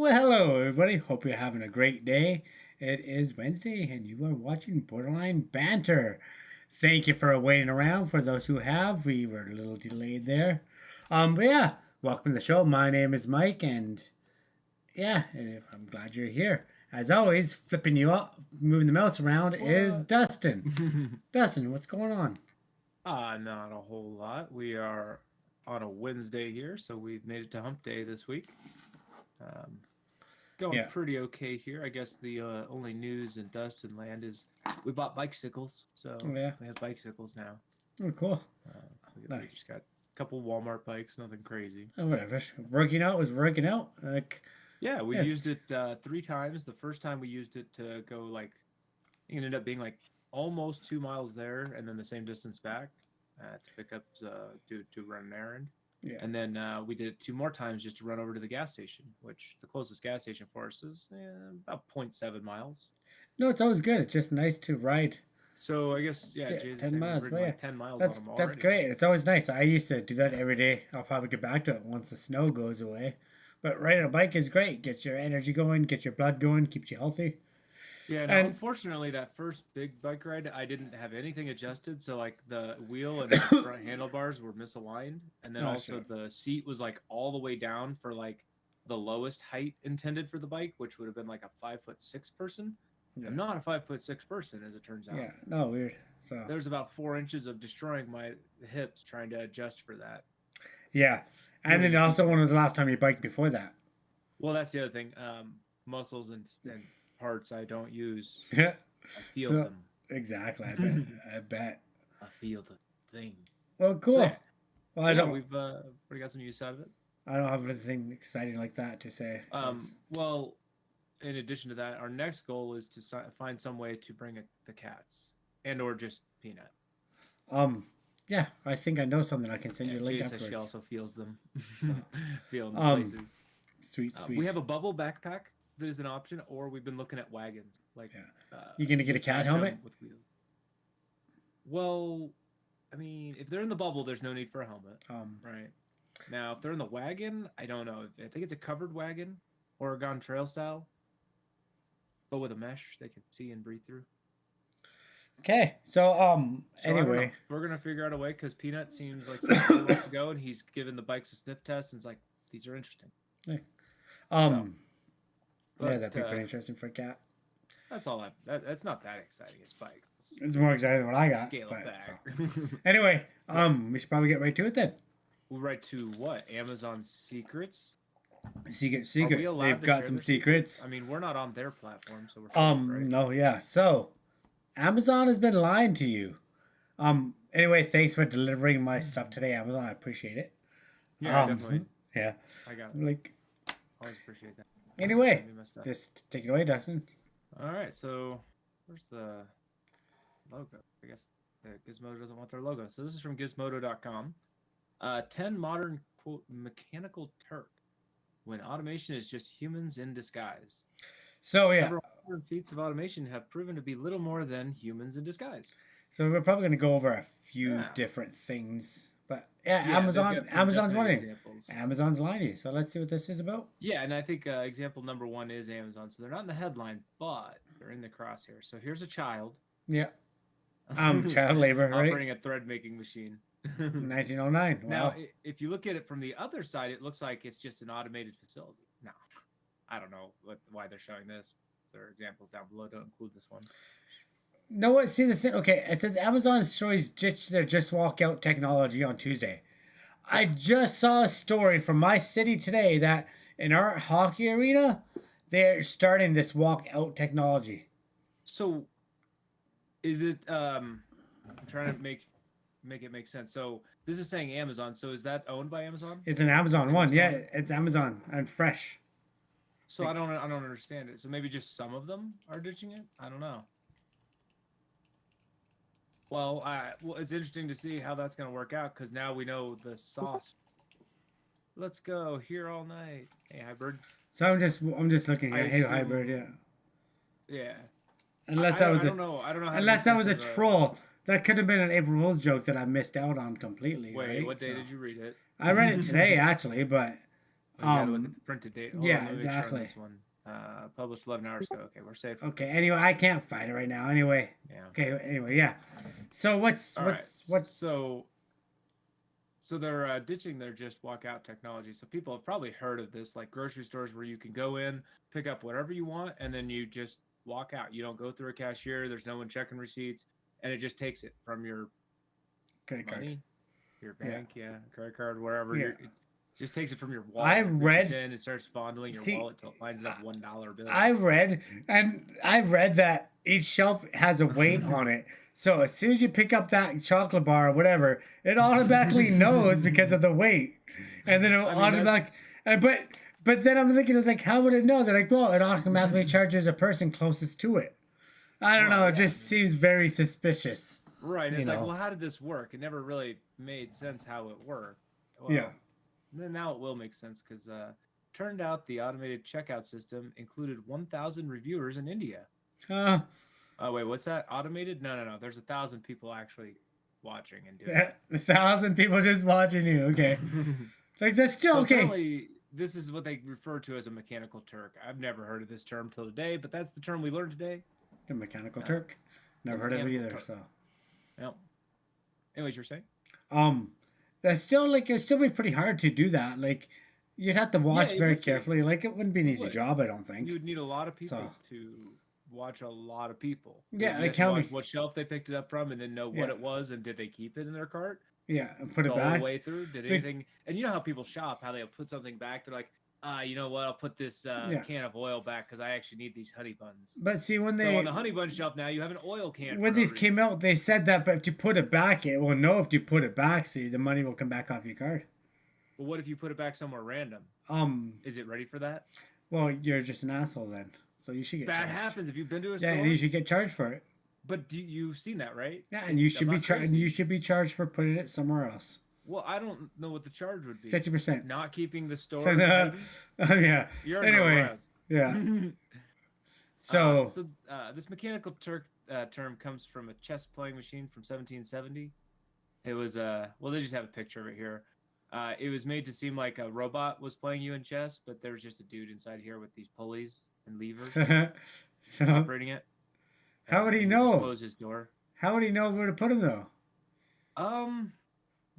Well, hello everybody. Hope you're having a great day. It is Wednesday and you are watching Borderline Banter. Thank you for waiting around. For those who have, we were a little delayed there. But yeah, welcome to the show. My name is Mike and yeah, I'm glad you're here. As always, flipping you up, moving the mouse around is What? Dustin. Dustin, what's going on? Not a whole lot. We are on a Wednesday here, so we've made it to Hump Day this week. Um, Going Yeah. pretty okay here. I guess the only news in Dustin land is we bought bicycles, Oh so yeah. we have bicycles now. Oh cool. Uh, we Nice. just got a couple Walmart bikes, nothing crazy. Oh, whatever. Working out was working out. Like Yeah, we yeah. used it 3 times. The first time we used it to go it ended up being like almost 2 miles there, and then the same distance back to pick up to run an errand. Yeah. And then we did it 2 more times just to run over to the gas station, which the closest gas station for us is about 0.7 miles. No, it's always good. It's just nice to ride. So I guess, yeah, Yeah, Jay's the 10 same. We've miles. But ridden yeah, like 10 miles on that's them that's already. great. It's always nice. I used to do that every day. I'll probably get back to it once the snow goes away. But riding a bike is great. Gets your energy going, gets your blood going, keeps you healthy. Yeah, now And unfortunately, that first big bike ride, I didn't have anything adjusted. So, like, the wheel and front handlebars were misaligned. And then oh also sure. the seat was like all the way down for like the lowest height intended for the bike, which would have been like a 5'6" person. Yeah. I'm not a 5'6" person, as it turns out. Yeah. No weird. So There's about 4 inches of destroying my hips trying to adjust for that. yeah. You And know, then you see, also when was the last time you biked before that? well, that's the other thing. Muscles and parts I don't use. Yeah. I feel So them. exactly, I bet. I bet. I feel the thing. Well So cool. yeah, Well but yeah, we've already got some use out of it. I don't have anything exciting like that to say. Yes. Well, in addition to that, our next goal is to find some way to bring the cats and or just Peanut. Um yeah, I think I know something I can send Yeah, you a link Jay says she afterwards. also feels them, So feeling the um places. sweet We sweet. have a bubble backpack that is an option, or we've been looking at wagons, like Yeah. You gonna get a cat attach them helmet? with wheels. Well, I mean, if they're in the bubble, there's no need for a helmet, Um, right? Now, if they're in the wagon, I don't know. I think it's a covered wagon, Oregon Trail style, but with a mesh they can see and breathe through. okay. So So I don't know. anyway. We're gonna figure out a way because Peanut seems like he really wants to go, and he's given the bikes a sniff test, and it's like these are interesting. So, um yeah, but that'd be pretty interesting for a cat. that's all. That's not that exciting. It's bikes. It's more exciting than what I got. Scale it But so back. anyway, Yeah. we should probably get right to it then. We'll write to what? Amazon Secrets. Secret Are we secret. allowed They've to got share some the secrets? secrets. I mean, we're not on their platform, so we're safe, right? No, yeah. So Amazon has been lying to you. Anyway, thanks for delivering my stuff today, Amazon. I appreciate it. Yeah, definitely. Yeah. I got it. Like Always appreciate that. anyway, Send me my stuff. just take it away, Dustin. All right, so where's the logo? I guess Gizmodo doesn't want their logo. So this is from Gizmodo.com. 10 modern quote mechanical Turk when automation is just humans in disguise. So yeah. Several modern feats of automation have proven to be little more than humans in disguise. So we're probably gonna go over a few Yeah. different things. But yeah, Yeah, they've got some Amazon's definite one thing. examples. Amazon's lying to you. So let's see what this is about. Yeah, and I think example number one is Amazon. So they're not in the headline, but they're in the crosshair. So here's a child. Yeah. Child labor, right? Operating a thread making machine. 1909. Wow. Now, if you look at it from the other side, it looks like it's just an automated facility. Now, I don't know why they're showing this. There are examples down below. Don't include this one. No, what? See the thing. Okay, it says Amazon stories ditch their just walk out technology on Tuesday. I just saw a story from my city today that in our hockey arena, they're starting this walk out technology. So, is it? I'm trying to make it make sense. So this is saying Amazon. So is that owned by Amazon? It's an Amazon Like one. this Yeah, one? it's Amazon and fresh. So I don't understand it. So maybe just some of them are ditching it. I don't know. Well, it's interesting to see how that's going to work out because now we know the sauce. Let's go here all night. Hey, Hybrid. So I'm just looking I at Hey assume- Hybrid, yeah. Yeah. Unless that was I don't know. I don't know how. to unless make that sense was a of the- troll. That could have been an April Fool's joke that I missed out on completely. Wait, right? what day So, did you read it? I read it today actually, but Oh, you gotta look at the printed date. Hold on, Yeah, let me make sure on exactly. this one. Published 11 hours ago. Okay, we're safe. Okay. Anyway, I can't find it right now. Anyway. Yeah. Okay. Anyway, yeah. So All right. what's So they're ditching their just walk out technology. So people have probably heard of this, like grocery stores where you can go in, pick up whatever you want, and then you just walk out. You don't go through a cashier. There's no one checking receipts, and it just takes it from your credit card? money, your bank, credit card, wherever. Yeah. It just takes it from your wallet. I reaches read. in and starts fondling your See, wallet till it finds that $1 bill. I read that each shelf has a weight on it. So as soon as you pick up that chocolate bar or whatever, it automatically knows because of the weight, and then it'll automatically. But then I'm thinking, it was like, how would it know? They're like, well, it automatically charges a person closest to it. I don't know. It just seems very suspicious. Right. It's like, well, how did this work? It never really made sense how it worked. Well, Yeah. Then now it will make sense because turned out the automated checkout system included 1,000 reviewers in India. Oh wait, what's that? Automated? No. There's 1,000 people actually watching and doing it. 1,000 people just watching you. Okay. Like, that's still So okay. apparently, this is what they refer to as a mechanical Turk. I've never heard of this term till today, but that's the term we learned today. The mechanical Turk. Never heard of it either. Turk. So. Yep. Anyways, you're saying? That's still, like, it'd still be pretty hard to do that. Like, you'd have to watch very carefully. Like, it wouldn't be an easy job, I don't think. You would need a lot of people to watch a lot of people. Yeah, like watch what shelf they picked it up from, and then know what it was, and did they keep it in their cart? Yeah, and put it back all the way through. Did anything? And you know how people shop, how they'll put something back. They're like, you know what? I'll put this can of oil back because I actually need these honey buns. But see, when on the honey bun shelf now, you have an oil can. When these came out, they said that, but if you put it back, it will know if you put it back, so the money will come back off your card. Well, what if you put it back somewhere random? Is it ready for that? Well, you're just an asshole then. So you should get that charged. happens if you've been to a store. Yeah, and you should get charged for it. But you've seen that, right? Yeah, and you should be charged. And you should be charged for putting it somewhere else. Well, I don't know what the charge would be. 50%. Not keeping the store. So, yeah. You're anyway. Yeah. So this mechanical Turk term comes from a chess playing machine from 1770. It was well, they just have a picture of it here. It was made to seem like a robot was playing you in chess, but there was just a dude inside here with these pulleys and levers operating it. How would he know? Just close his door. How would he know where to put him though?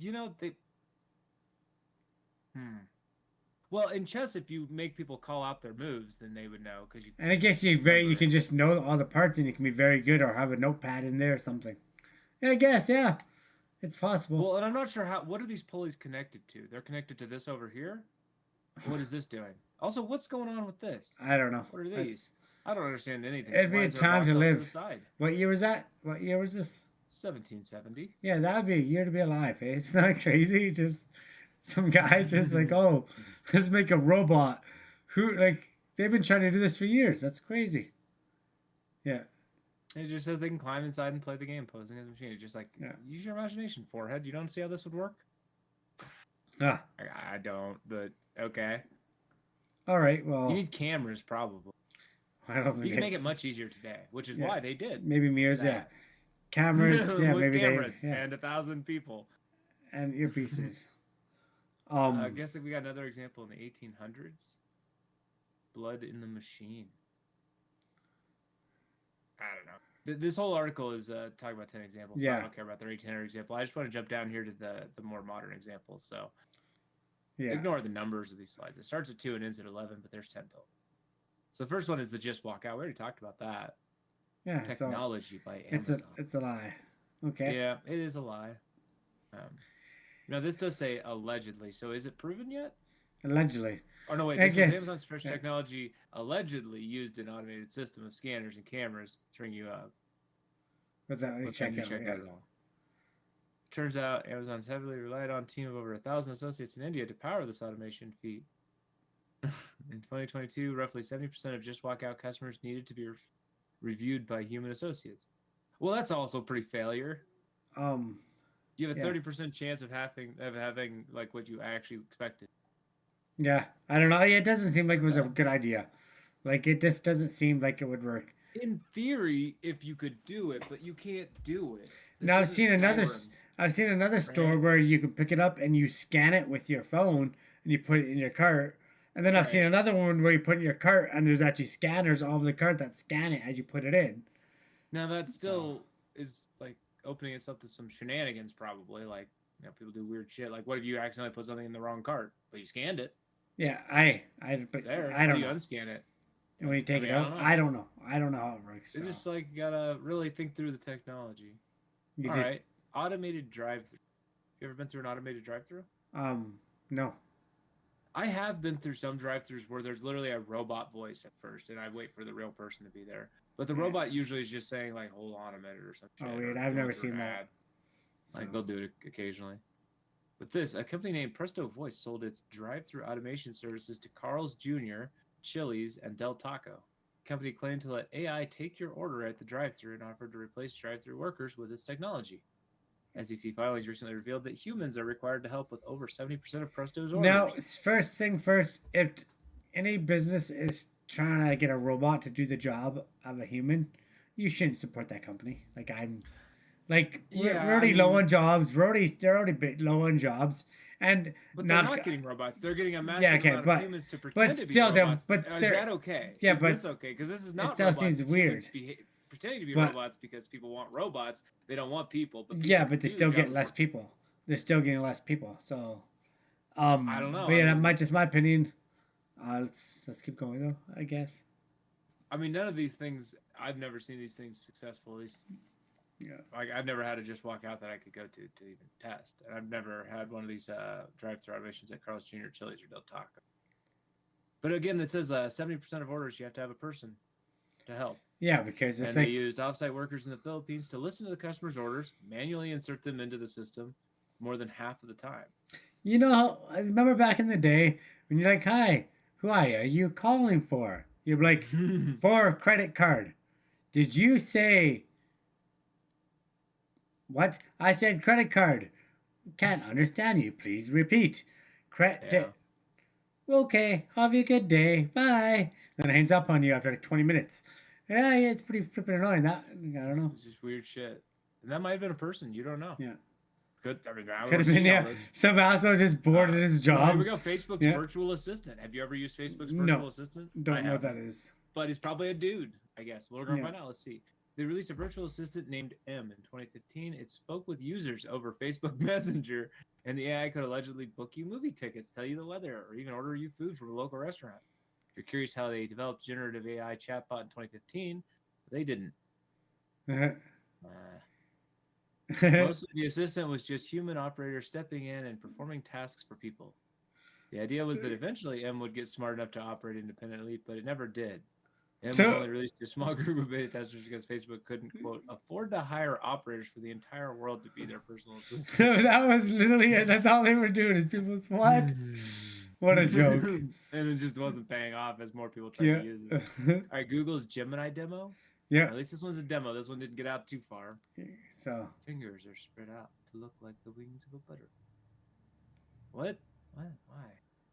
You know they. Well, in chess, if you make people call out their moves, then they would know because you. And I guess you can just know all the parts, and you can be very good, or have a notepad in there or something. Yeah, I guess it's possible. Well, and I'm not sure what are these pulleys connected to? They're connected to this over here. What is this doing? Also, what's going on with this? I don't know. What are these? I don't understand anything. It'd be a time to live. To what year was that? What year was this? 1770. Yeah, that would be a year to be alive. Eh? It's not crazy. Just some guy just like, oh, let's make a robot. They've been trying to do this for years. That's crazy. Yeah. It just says they can climb inside and play the game, posing as a machine. It's just like, use your imagination, forehead. You don't see how this would work? I don't, but okay. All right, well. You need cameras, probably. I don't think you can make it much easier today, which is why they did. Maybe mirrors, cameras, maybe cameras and 1,000 people and earpieces. I guess we got another example in the 1800s. Blood in the machine. I don't know. This whole article is talking about 10 examples. So I don't care about the 1800 example. I just want to jump down here to the more modern examples. So ignore the numbers of these slides. It starts at 2 and ends at 11, but there's 10 total. So the first one is the just walk out. We already talked about that. Yeah, technology by Amazon. It's a lie. Okay. Yeah, it is a lie. This does say allegedly. So is it proven yet? Allegedly. Oh no, wait. This is Amazon's fresh technology allegedly used an automated system of scanners and cameras to ring you up. What's that? Check out it all. Turns out Amazon's heavily relied on a team of over 1,000 associates in India to power this automation feat. In 2022, roughly 70% of just walk out customers needed to be reviewed by human associates. Well, that's also pretty failure. You have a 30% chance of having like what you actually expected. Yeah, I don't know. It doesn't seem like it was a good idea. Like, it just doesn't seem like it would work. In theory, if you could do it, but you can't do it. Now I've seen another store where you can pick it up and you scan it with your phone and you put it in your cart. And then I've seen Right. another one where you put in your cart and there's actually scanners all over the cart that scan it as you put it in. Now that So still is like opening itself to some shenanigans, probably. Like, people do weird shit. Like, what if you accidentally put something in the wrong cart, but you scanned it? yeah, It's but there. I How do don't you know. unscan it? When you take it I out, don't know. I don't know. I don't know how it works. So It's just like you gotta really think through the technology. you All just right, automated drive-through. You ever been through an automated drive-through? no. I have been through some drive-throughs where there's literally a robot voice at first, and I wait for the real person to be there. But the Yeah. robot usually is just saying like, "Hold on a minute" or some shit, Oh weird. or I've going never through an seen that. ad. So Like they'll do it occasionally. But this, a company named Presto Voice sold its drive-through automation services to Carl's Jr., Chili's, and Del Taco. The company claimed to let AI take your order at the drive-through and offered to replace drive-through workers with its technology. SEC filings recently revealed that humans are required to help with over 70% of Presto's now, orders. first thing first, if any business is trying to get a robot to do the job of a human, you shouldn't support that company. Like I'm like we're Yeah, I already low mean, on jobs. They're already low on jobs, and but they're not not getting robots. They're getting a yeah massive okay, amount of humans to but pretend to be still they're robots. but Is they're that okay? yeah Is but this okay? Because this is it not still robots. seems It's weird. humans pretending to be But robots because people want robots. They don't want people, but people yeah, can but they do the still job get of less people. They're still getting less people. So I don't know. but yeah, that might just my opinion. Let's keep going though. I guess. None of these things. I've never seen these things successful. At least, Yeah. like, I've never had to just walk out that I could go to even test, and I've never had one of these drive-through automations at Carl's Jr., Chili's, or Del Taco. But again, it says 70% of orders you have to have a person to help. Yeah, because it's And they like used offsite workers in the Philippines to listen to the customer's orders, manually insert them into the system more than half of the time. I remember back in the day when you're like, "Hi, who are you calling for?" You're like, "For credit card." Did you say what? I said credit card. Can't understand you. Please repeat. Yeah. Credit. Okay. Have a good day. Bye. Then it hangs up on you after like 20 minutes. Yeah, it's pretty flipping annoying. That I don't know. It's just weird shit. And that might have been a person. You don't know. Yeah. I Could don't have been, see all yeah. this. Some asshole just bored at his Well, here we job. go. Facebook's Yeah. virtual assistant. Have you ever used Facebook's No. virtual assistant? I Don't know what that haven't. is. But he's probably a dude, I guess. We're going to Yeah. find out. Let's see. They released a virtual assistant named M in 2015. It spoke with users over Facebook Messenger, and the AI could allegedly book you movie tickets, tell you the weather, or even order you food from a local restaurant. If you're curious how they developed generative AI chatbot in 2015, they didn't. Mostly, the assistant was just human operators stepping in and performing tasks for people. The idea was that eventually M would get smart enough to operate independently, but it never did. M was So only released to a small group of beta testers because Facebook couldn't, quote, afford to hire operators for the entire world to be their personal assistant. that was literally it. That's all they were doing is people what? What a joke. And it just wasn't paying off as more people tried Yeah. to use it. All right, Google's Gemini demo. Yeah. At least this one's a demo. This one didn't get out too far. So Fingers are spread out to look like the wings of a butterfly. What? Why?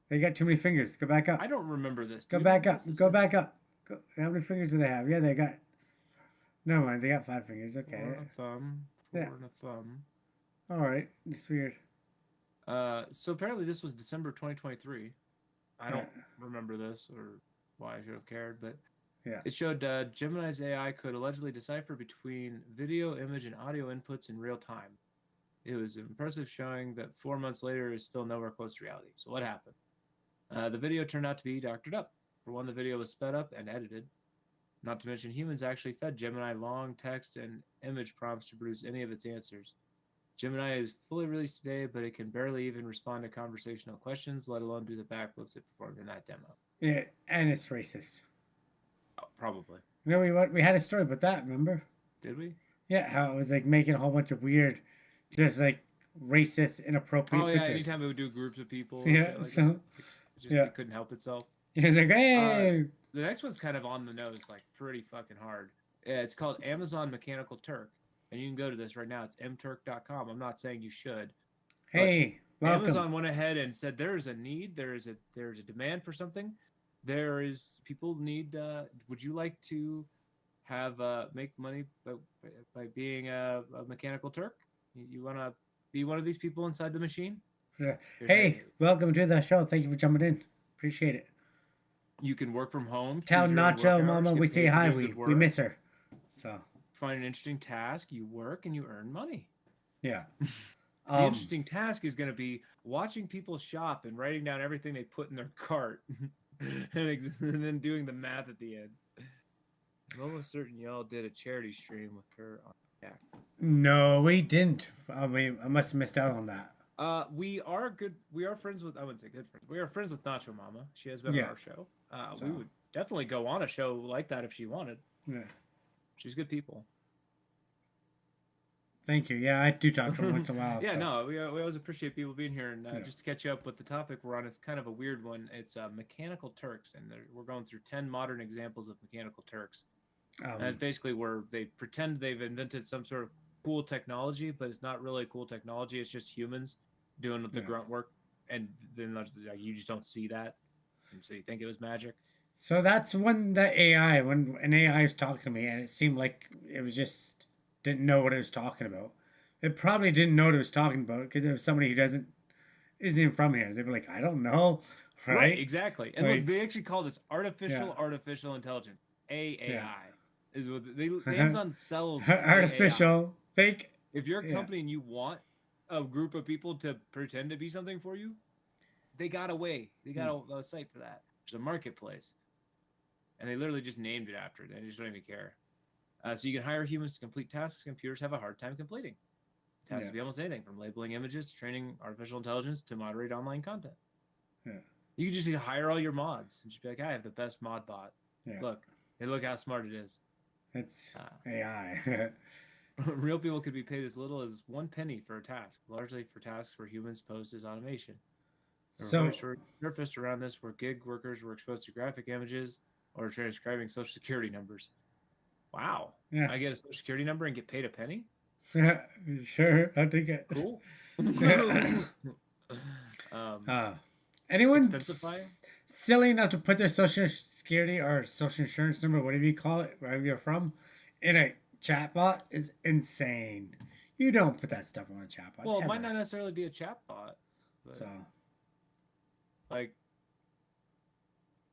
they got too many fingers. Go back up. I don't remember this. Go back up. Go back up. Go. How many fingers do they have? Yeah, they got. No mind. They got 5 fingers. Okay. 4 and a thumb. 4 and a thumb. All right. It's weird. So apparently this was December 2023. I don't remember this or why I should have cared, but yeah, it showed Gemini's AI could allegedly decipher between video, image, and audio inputs in real time. It was impressive, showing that 4 months later is still nowhere close to reality. So what happened? The video turned out to be doctored up. For one, the video was sped up and edited. Not to mention, humans actually fed Gemini long text and image prompts to produce any of its answers. Gemini is fully released today, but it can barely even respond to conversational questions, let alone do the backflips it performed in that demo. Yeah, and it's racist. Oh, probably. You know, we had a story about that. Remember? Did we? Yeah, how it was like making a whole bunch of weird, just like racist, inappropriate Oh yeah, pictures. anytime it would do groups of people. Yeah, Like so it couldn't help itself. It's like, hey. The next one's kind of on the nose, like pretty fucking hard. It's called Amazon Mechanical Turk, and you can go to this right now. It's mturk.com. I'm not saying you should. Hey, welcome. Amazon went ahead and said there is a need, there is a demand for something. People need. Would you like to have make money by being a mechanical Turk? You want to be one of these people inside the machine? Sure. Hey, welcome to the show. Thank you for jumping in. Appreciate it. You can work from home. Tell choose your own work Nacho hours, Mama get we say paid for hi. doing We good we work. miss her. So Find an interesting task, you work, and you earn money. yeah. The interesting task is going to be watching people shop and writing down everything they put in their cart, and then doing the math at the end. I'm almost certain y'all did a charity stream with her on Yak. No, we didn't. I must have missed out on that. We are good. We are friends with. I wouldn't say good friends. We are friends with Nacho Mama. She has been on Yeah. our show. So. We would definitely go on a show like that if she wanted. Yeah. She's good people. Thank you. Yeah, I do talk to her once in a while. Yeah, so. no, we always appreciate people being here. And just to catch you up with the topic we're on, it's kind of a weird one. It's Mechanical Turks, and we're going through 10 modern examples of Mechanical Turks. And that's basically where they pretend they've invented some sort of cool technology, but it's not really cool technology. It's just humans doing the grunt work, and then you just don't see that, and so you think it was magic. So that's when when an AI was talking to me, and it seemed like it was just didn't know what it was talking about. It probably didn't know what it was talking about because it was somebody who isn't from here. They'd be like, I don't know, right? Exactly. And like, look, they actually call this artificial intelligence, AAI. Yeah. Is what the Amazon sells. Artificial, fake. If you're a company and you want a group of people to pretend to be something for you, they got a way. They got a site for that. There's a marketplace, and they literally just named it after it. They just don't even care. So you can hire humans to complete tasks computers have a hard time completing. Tasks can be almost anything from labeling images to training artificial intelligence to moderate online content. Yeah. You can just hire all your mods and just be like, I have the best mod bot. Yeah. Look how smart it is. It's AI. Real people could be paid as little as 1 penny for a task, largely for tasks where humans pose as automation. So, surfaced around this where gig workers were exposed to graphic images or transcribing social security numbers. Wow. Yeah. I get a social security number and get paid a penny? Sure, I'll take it. Cool. Anyone silly enough to put their social security or social insurance number, whatever you call it, wherever you're from, in a chatbot is insane. You don't put that stuff on a chatbot. Well, it might not necessarily be a chatbot. So, like,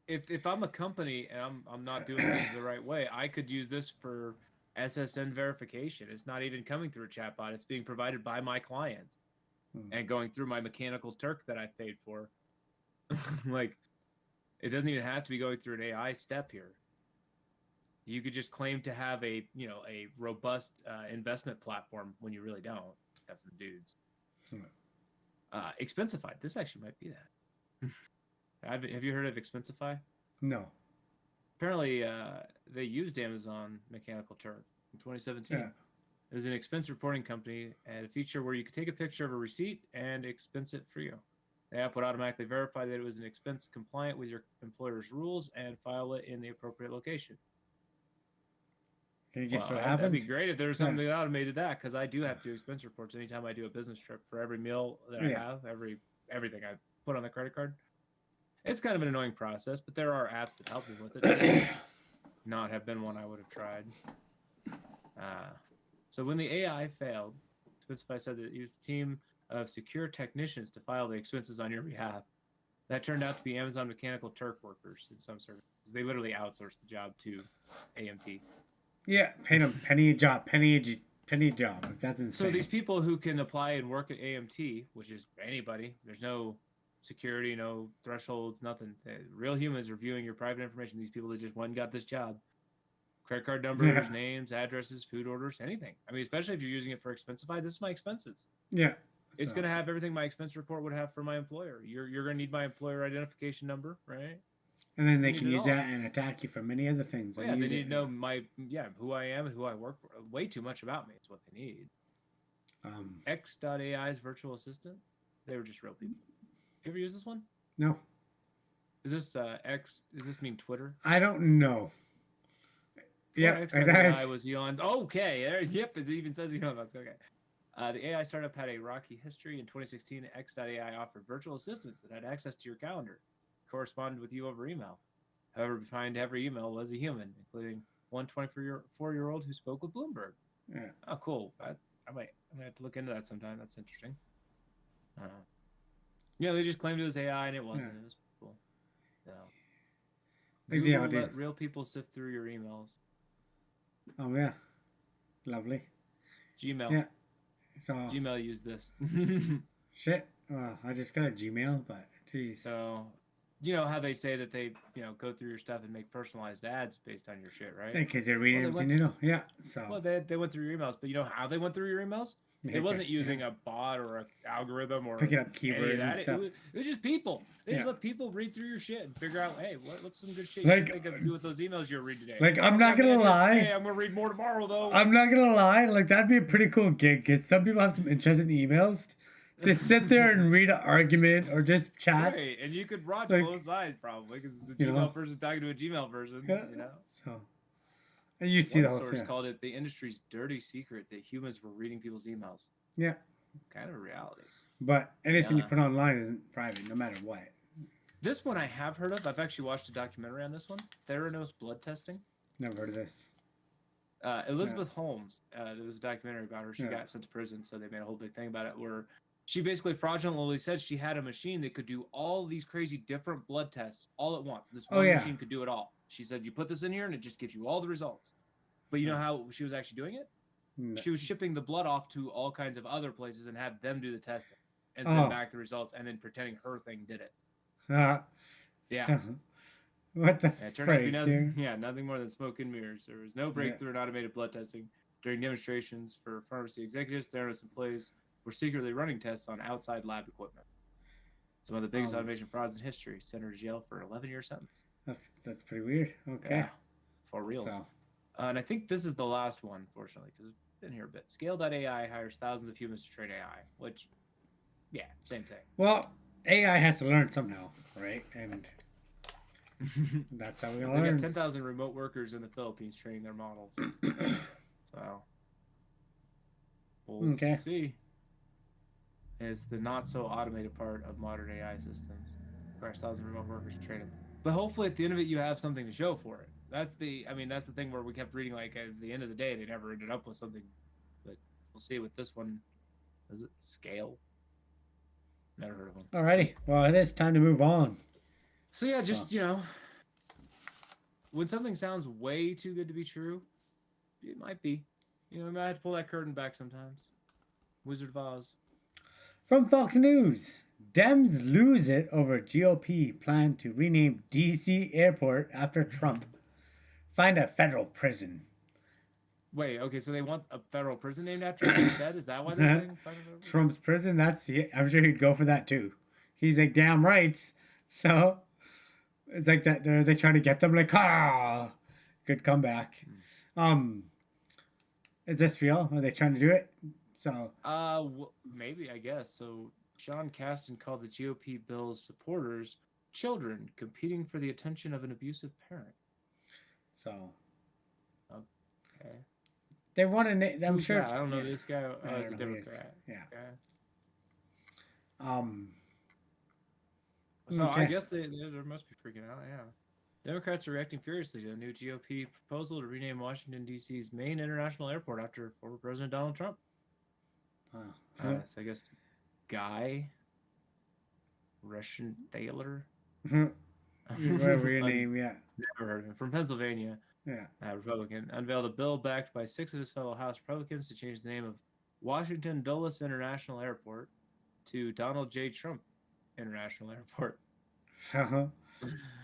if I'm a company and I'm not doing things the right way, I could use this for SSN verification. It's not even coming through a chatbot. It's being provided by my clients and going through my Mechanical Turk that I paid for. Like, it doesn't even have to be going through an AI step here. You could just claim to have a robust investment platform when you really don't. Have some dudes. Expensify. This actually might be that. Have you heard of Expensify? No. Apparently, they used Amazon Mechanical Turk in 2017. Yeah. It was an expense reporting company and a feature where you could take a picture of a receipt and expense it for you. The app would automatically verify that it was an expense compliant with your employer's rules and file it in the appropriate location. Can you guess what happened? That'd be great if there was something that automated that, because I do have to do expense reports anytime I do a business trip for every meal that I have, everything I put on the credit card. It's kind of an annoying process, but there are apps that help me with it. Not have been one I would have tried. So when the AI failed, Expensify said that it used a team of secure technicians to file the expenses on your behalf. That turned out to be Amazon Mechanical Turk workers in some services. They literally outsourced the job to AMT. Yeah, pay them penny job. That's insane. So these people who can apply and work at AMT, which is anybody, there's no security, no thresholds, nothing. Real humans reviewing your private information. These people that just went and got this job. Credit card numbers, names, addresses, food orders, anything. I mean, especially if you're using it for Expensify, this is my expenses. Yeah. It's going to have everything my expense report would have for my employer. You're going to need my employer identification number, right? And then they can use that and attack you for many other things. Well, yeah, they need to know who I am and who I work for. Way too much about me is what they need. X.AI's virtual assistant, they were just real people. You ever use this one? No. Is this X? Does this mean Twitter? I don't know. Yeah, X.AI was Elon. Okay, it even says Elon Musk. Okay. The AI startup had a rocky history. In 2016, X.AI offered virtual assistants that had access to your calendar, corresponded with you over email. However, behind every email was a human, including one 24-year-old who spoke with Bloomberg. Yeah. Oh, cool. I'm gonna have to look into that sometime. That's interesting. Yeah, they just claimed it was AI and it wasn't. Yeah. It was cool. So, Like Google the let real people sift through your emails. Oh yeah, lovely. Gmail. Yeah. So Gmail used this. shit. Well, I just got a Gmail, but jeez. So, you know how they say that they, go through your stuff and make personalized ads based on your shit, right? Because they're reading Well, everything you know. Yeah. So. Well, they went through your emails, but you know how they went through your emails? It wasn't using a bot or an algorithm or picking up any of keywords that. and stuff. It was just people. They just Yeah. let people read through your shit and figure out, hey, what's some good shit Like, you can think of to do with those emails you're reading today? Like, I'm not gonna lie. Hey, I'm gonna read more tomorrow though. I'm not gonna lie. Like, that'd be a pretty cool gig because some people have some interesting emails. To sit there and read an argument or just chat. Right, and you could watch Like, both sides probably because it's a you know. Gmail person talking to a Gmail person. Yeah. You know. So. And you see One the whole source thing. called it the industry's dirty secret that humans were reading people's emails. Yeah. Kind of a reality. But anything you Yeah. put online isn't private, no matter what. This one I have heard of. I've actually watched a documentary on this one. Theranos blood testing. Never heard of this. Elizabeth Holmes. There was a documentary about her. She got sent to prison, so they made a whole big thing about it. Where she basically fraudulently said she had a machine that could do all these crazy different blood tests all at once. This one machine could do it all. She said, you put this in here and it just gives you all the results. But you know how she was actually doing it? No. She was shipping the blood off to all kinds of other places and had them do the testing and send back the results and then pretending her thing did it. Yeah. So, what the it turned out to be nothing more than smoke and mirrors. There was no breakthrough in automated blood testing. During demonstrations for pharmacy executives, Theranos employees were secretly running tests on outside lab equipment. Some of the biggest automation frauds in history. Sent her to jail for an 11-year sentence. That's pretty weird. Okay. Yeah, for reals. So. And I think this is the last one, fortunately, because it's been here a bit. Scale.ai hires thousands of humans to train AI, which, yeah, same thing. Well, AI has to learn somehow, right? And that's how we learn. They got 10,000 remote workers in the Philippines training their models. So, we'll see. It's the not so automated part of modern AI systems. Requires 1,000 remote workers to train them. But hopefully at the end of it, you have something to show for it. That's the thing where we kept reading, like, at the end of the day, they never ended up with something. But we'll see with this one. Is it Scale? Never heard of them. Alrighty. Well, it is time to move on. So, yeah, just, when something sounds way too good to be true, it might be. We might have to pull that curtain back sometimes. Wizard of Oz. From Fox News, Dems lose it over GOP plan to rename D.C. airport after Trump. Find a federal prison. Wait, okay, so they want a federal prison named after him instead? Is that why they're saying Trump's prison? I'm sure he'd go for that too. He's like, damn right. So it's like that. They're trying to get them like, good comeback. Is this real? Are they trying to do it? So maybe, I guess. So Sean Casten called the GOP bill's supporters children competing for the attention of an abusive parent. So okay. They want to. I'm sure. That? I don't know this guy. Oh, he's a Democrat. Yeah. Okay. So I guess they must be freaking out. Yeah. Democrats are reacting furiously to a new GOP proposal to rename Washington, D.C.'s main international airport after former President Donald Trump. So I guess Guy Russian Taylor. Whatever your name, yeah. Never heard of him. From Pennsylvania. Yeah. Republican unveiled a bill backed by 6 of his fellow House Republicans to change the name of Washington Dulles International Airport to Donald J. Trump International Airport. So,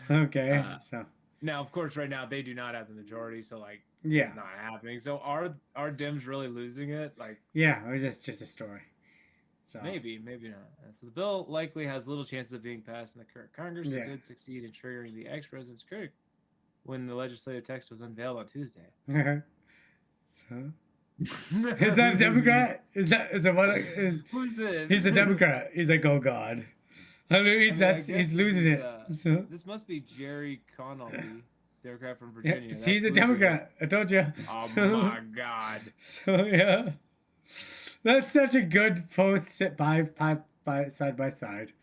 okay. So now, of course, right now they do not have the majority, so it's not happening. So are Dems really losing it? Yeah, it was just a story. So maybe not. So the bill likely has little chances of being passed in the current Congress. It did succeed in triggering the ex-president's critic when the legislative text was unveiled on Tuesday. So is that a Democrat? Is it one? Who's this? He's a Democrat. He's like, oh God. I mean, he's losing it. So. This must be Jerry Connolly, Democrat from Virginia. Yeah, he's a Democrat. I told you. Oh my God. So yeah, that's such a good post. Sit by side by side.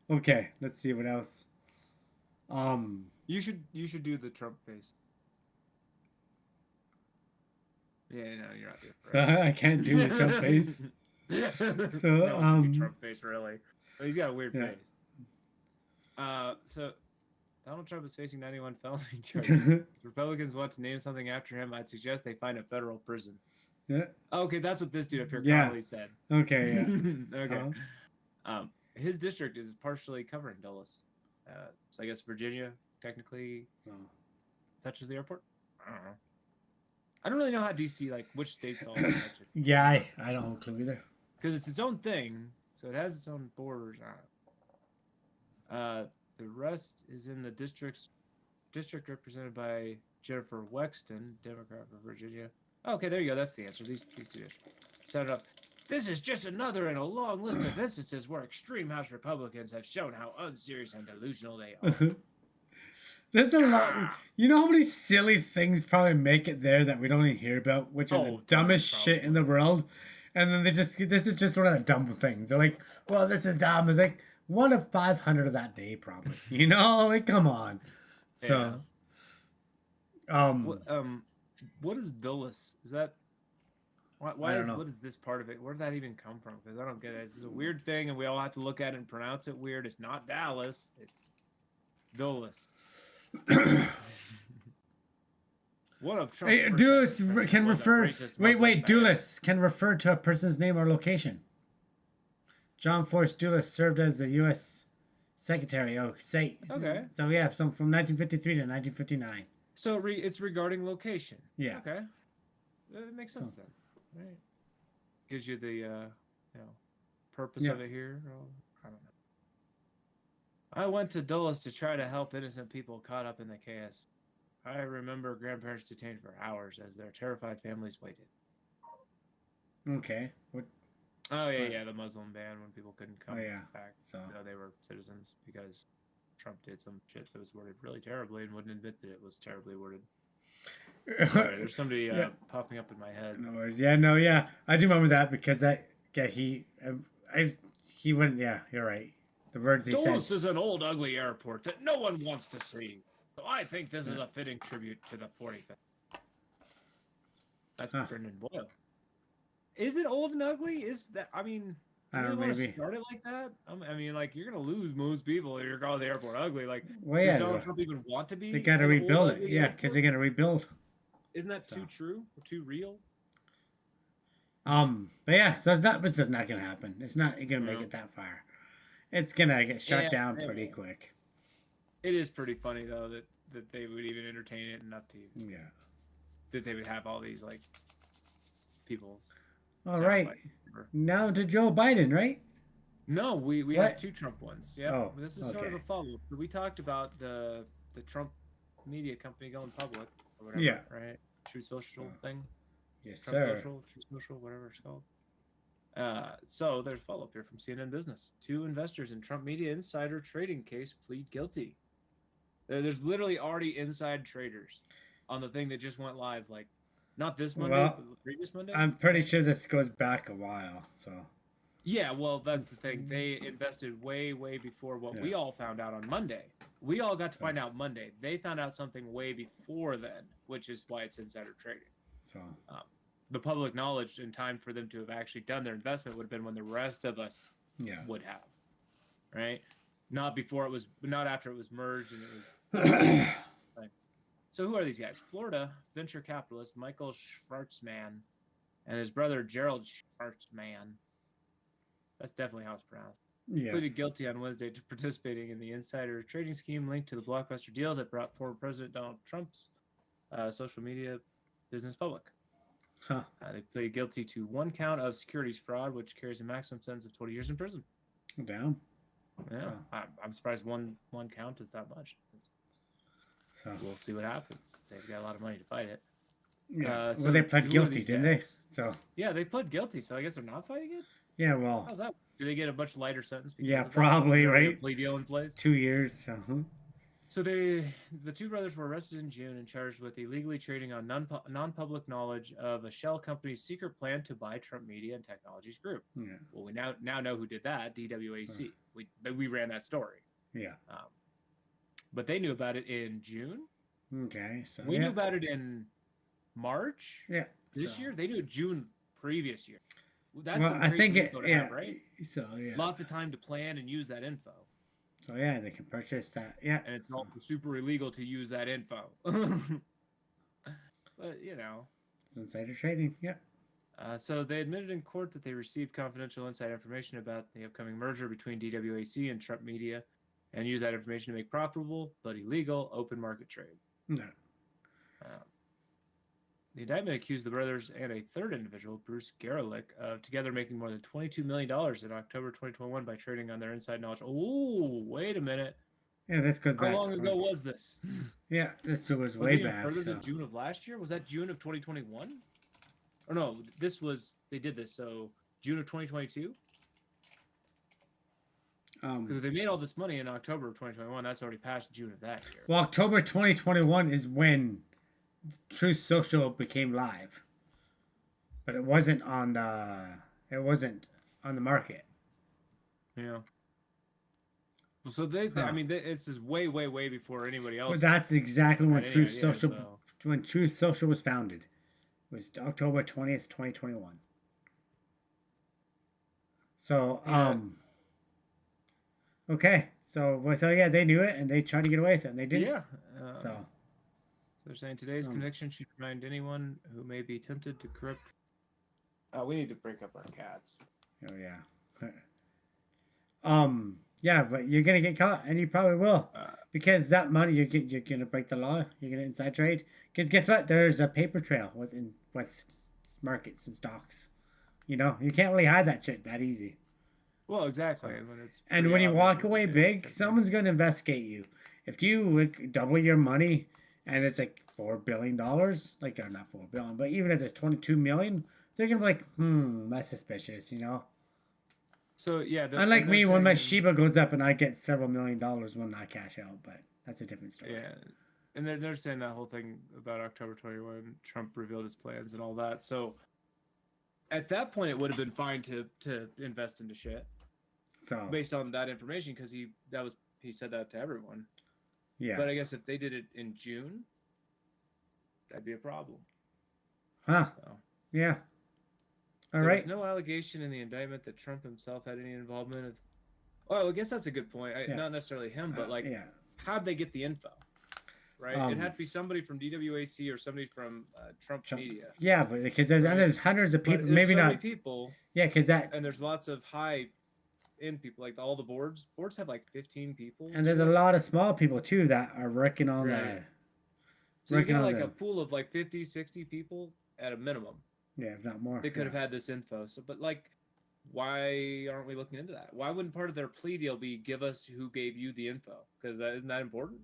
Okay, let's see what else. You should do the Trump face. Yeah, no, you're not doing it. So I can't do the Trump face. So no, Trump face really. But he's got a weird face. So Donald Trump is facing 91 felony charges. Republicans want to name something after him. I'd suggest they find a federal prison. Yeah. Okay, that's what this dude up here, Yeah. Connolly, said. Okay, yeah. Okay. So, His district is partially covered in Dulles. So I guess Virginia technically touches the airport. I don't know. I don't really know how DC, like, which states all touch it. yeah, I don't have a clue either. Because it's its own thing, so it has its own borders. The rest is in the district represented by Jennifer Wexton, Democrat for Virginia. Okay, there you go. That's the answer. These two districts. Set it up. This is just another in a long list of instances where extreme House Republicans have shown how unserious and delusional they are. There's a lot. You know how many silly things probably make it there that we don't even hear about, which are the dumbest shit in the world. And then this is just one of the dumb things. They're like, well, this is dumb. It's like one of 500 of that day, probably. You know, like, come on. So, what is Dulles? Is that why is what is this part of it? Where did that even come from? Because I don't get it. It's a weird thing, and we all have to look at it and pronounce it weird. It's not Dallas. It's Dulles. One of Trump's Dulles can refer. Wait. Dulles can refer to a person's name or location. John Forrest Dulles served as the U.S. Secretary. Okay. So yeah, from 1953 to 1959. So it's regarding location. Yeah. Okay. It makes sense then. Right. Gives you the purpose of it here. I don't know. I went to Dulles to try to help innocent people caught up in the chaos. I remember grandparents detained for hours as their terrified families waited. Okay. What? Oh yeah, the Muslim ban when people couldn't come back. So they were citizens because Trump did some shit that was worded really terribly and wouldn't admit that it was terribly worded. Sorry, there's somebody popping up in my head. No worries. Yeah. I do remember that because he wouldn't. Yeah, you're right. The words he says. Dulles is an old, ugly airport that no one wants to see. So I think this is a fitting tribute to the 45th. That's Brendan Boyle. Is it old and ugly? Is that? I mean, I don't know. Maybe start it like that. I mean, like you're gonna lose most people if you're calling the airport ugly. Like, does Donald Trump even want to be? They got to rebuild it. Yeah, because they're gonna rebuild. Isn't that too true or too real? But yeah, so it's not gonna happen. It's not gonna make it that far. It's gonna get shut down pretty quick. It is pretty funny though that they would even entertain it enough to that they would have all these like people. All right, now to Joe Biden, right? No, we have two Trump ones. Yeah, this is sort of a follow-up. We talked about the Trump media company going public or whatever. Yeah. Right. True Social thing. Yes, Trump sir. Social, True Social, whatever it's called. So there's follow-up here from CNN Business. 2 investors in Trump media insider trading case plead guilty. There's literally already inside traders on the thing that just went live, like not this Monday, but the previous Monday. I'm pretty sure this goes back a while. So. Yeah, well, that's the thing. They invested way, way before what we all found out on Monday. We all got to find out Monday. They found out something way before then, which is why it's insider trading. So the public knowledge in time for them to have actually done their investment would have been when the rest of us would have, right? Not before it was, not after it was merged and it was. Right. So who are these guys? Florida venture capitalist Michael Schwartzman and his brother Gerald Schwartzman. That's definitely how it's pronounced. Yes. Pleaded guilty on Wednesday to participating in the insider trading scheme linked to the blockbuster deal that brought former President Donald Trump's social media business public. They pleaded guilty to 1 count of securities fraud, which carries a maximum sentence of 20 years in prison. Damn. Yeah, so. I'm surprised one count is that much. So we'll see what happens. They've got a lot of money to fight it. Yeah. Well, they pled guilty, didn't they? So. Yeah, they pled guilty. So I guess they're not fighting it. Yeah, well. How's that? Do they get a much lighter sentence? Yeah, probably, right? Plea deal in place. 2 years. So the 2 brothers were arrested in June and charged with illegally trading on non-public knowledge of a shell company's secret plan to buy Trump Media and Technologies Group. Yeah. Well, we now know who did that. DWAC. We ran that story. Yeah. But they knew about it in June. Okay. So we knew about it in March. Yeah. This year they knew it June previous year. That's I think info to have, right? So yeah. Lots of time to plan and use that info. So yeah, they can purchase that. Yeah. And it's So also super illegal to use that info. But you know, it's insider trading. Yeah. so they admitted in court that they received confidential inside information about the upcoming merger between DWAC and Trump Media, and used that information to make profitable but illegal open market trade. No. Um, the indictment accused the brothers and a third individual, Bruce Gerlich, of together making more than $22 million in October 2021 by trading on their inside knowledge. Oh, wait a minute. Yeah, this goes How back. long ago was this? Yeah, this was Was way it even back. further So. than June of last year? Was that June of 2021? Or no, they did this, so June of 2022? Because if they made all this money in October of 2021, that's already past June of that year. Well, October 2021 is when Truth Social became live, but it wasn't on the market. Yeah. So I mean, this is way, way, way before anybody else. Well, that's exactly when had any Truth idea, Social so- when Truth Social was founded. It was October 20th, 2021. So Yeah. okay, so yeah, they knew it and they tried to get away with it, and they didn't. Yeah. So They're saying today's conviction should remind anyone who may be tempted to corrupt. We need to break up our cats. oh yeah. Yeah, but you're gonna get caught, and you probably will, because that money you're gonna break the law. You're gonna inside trade. Because guess what? There's a paper trail with markets and stocks. You know, you can't really hide that shit that easy. Well, exactly. And when you walk away big, someone's gonna investigate you. If you double your money, and it's like $4 billion, like or not 4 billion, but even if it's 22 million, they're gonna be like, that's suspicious, you know. So yeah, Unlike me, when my Shiba goes up and I get several $1 million when I cash out, but that's a different story. Yeah, and they're saying that whole thing about October 21, Trump revealed his plans and all that. So at that point, it would have been fine to invest into shit. So based on that information, because he said that to everyone. Yeah. But I guess if they did it in June, that'd be a problem. Huh. So. Yeah. All there right. was no allegation in the indictment that Trump himself had any involvement in. Well, I guess that's a good point. Not necessarily him, but how'd they get the info? Right? It had to be somebody from DWAC or somebody from Trump Media. Yeah, but because there's hundreds of people, maybe so not many people. Yeah, because and there's lots of high end people, like all the boards. Boards have like 15 people. And there's a lot of small people too that are working on that. So you get like a pool of like 50, 60 people at a minimum. Yeah, if not more. They could have had this info. So, but like, why aren't we looking into that? Why wouldn't part of their plea deal be give us who gave you the info? Because isn't that important?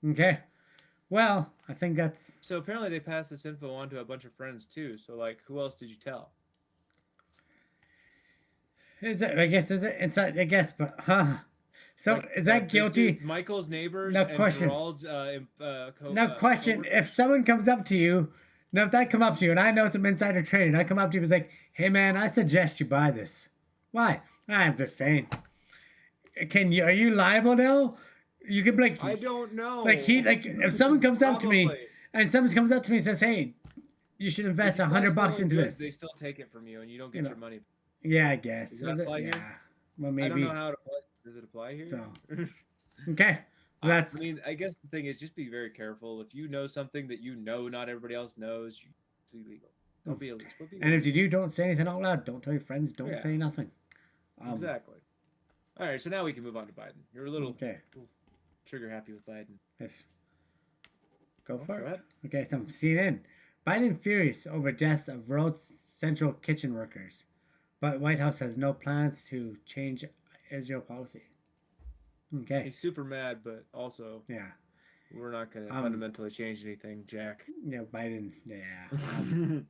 Okay. Well, I think that's. So apparently they passed this info on to a bunch of friends too. So like, who else did you tell? Is it? I guess is it inside? I guess, but So like, is that guilty? Dude, Michael's neighbors. No and question. Gerald's, No question. If someone comes up to you. Now, if I come up to you and I know some insider trading, I come up to you and say, "Hey, man, I suggest you buy this." Why? I'm just saying. Are you liable now? You could be like, I don't know. If someone comes up to me and says, "Hey, you should invest $100 into this," they still take it from you and you don't get your money. Yeah, I guess. Does that apply here? Well, maybe. I don't know how it applies. Does it apply here? So, okay. I mean, I guess the thing is just be very careful. If you know something that you know not everybody else knows, it's illegal. Don't be illegal. And if you do, don't say anything out loud. Don't tell your friends. Don't say nothing. Exactly. All right, so now we can move on to Biden. You're a little okay. Trigger happy with Biden. Yes. Go for it. Okay, so CNN. Biden furious over deaths of rural central kitchen workers, but White House has no plans to change Israel policy. Okay. He's super mad, but also we're not going to fundamentally change anything, Jack. Yeah, Biden. Yeah.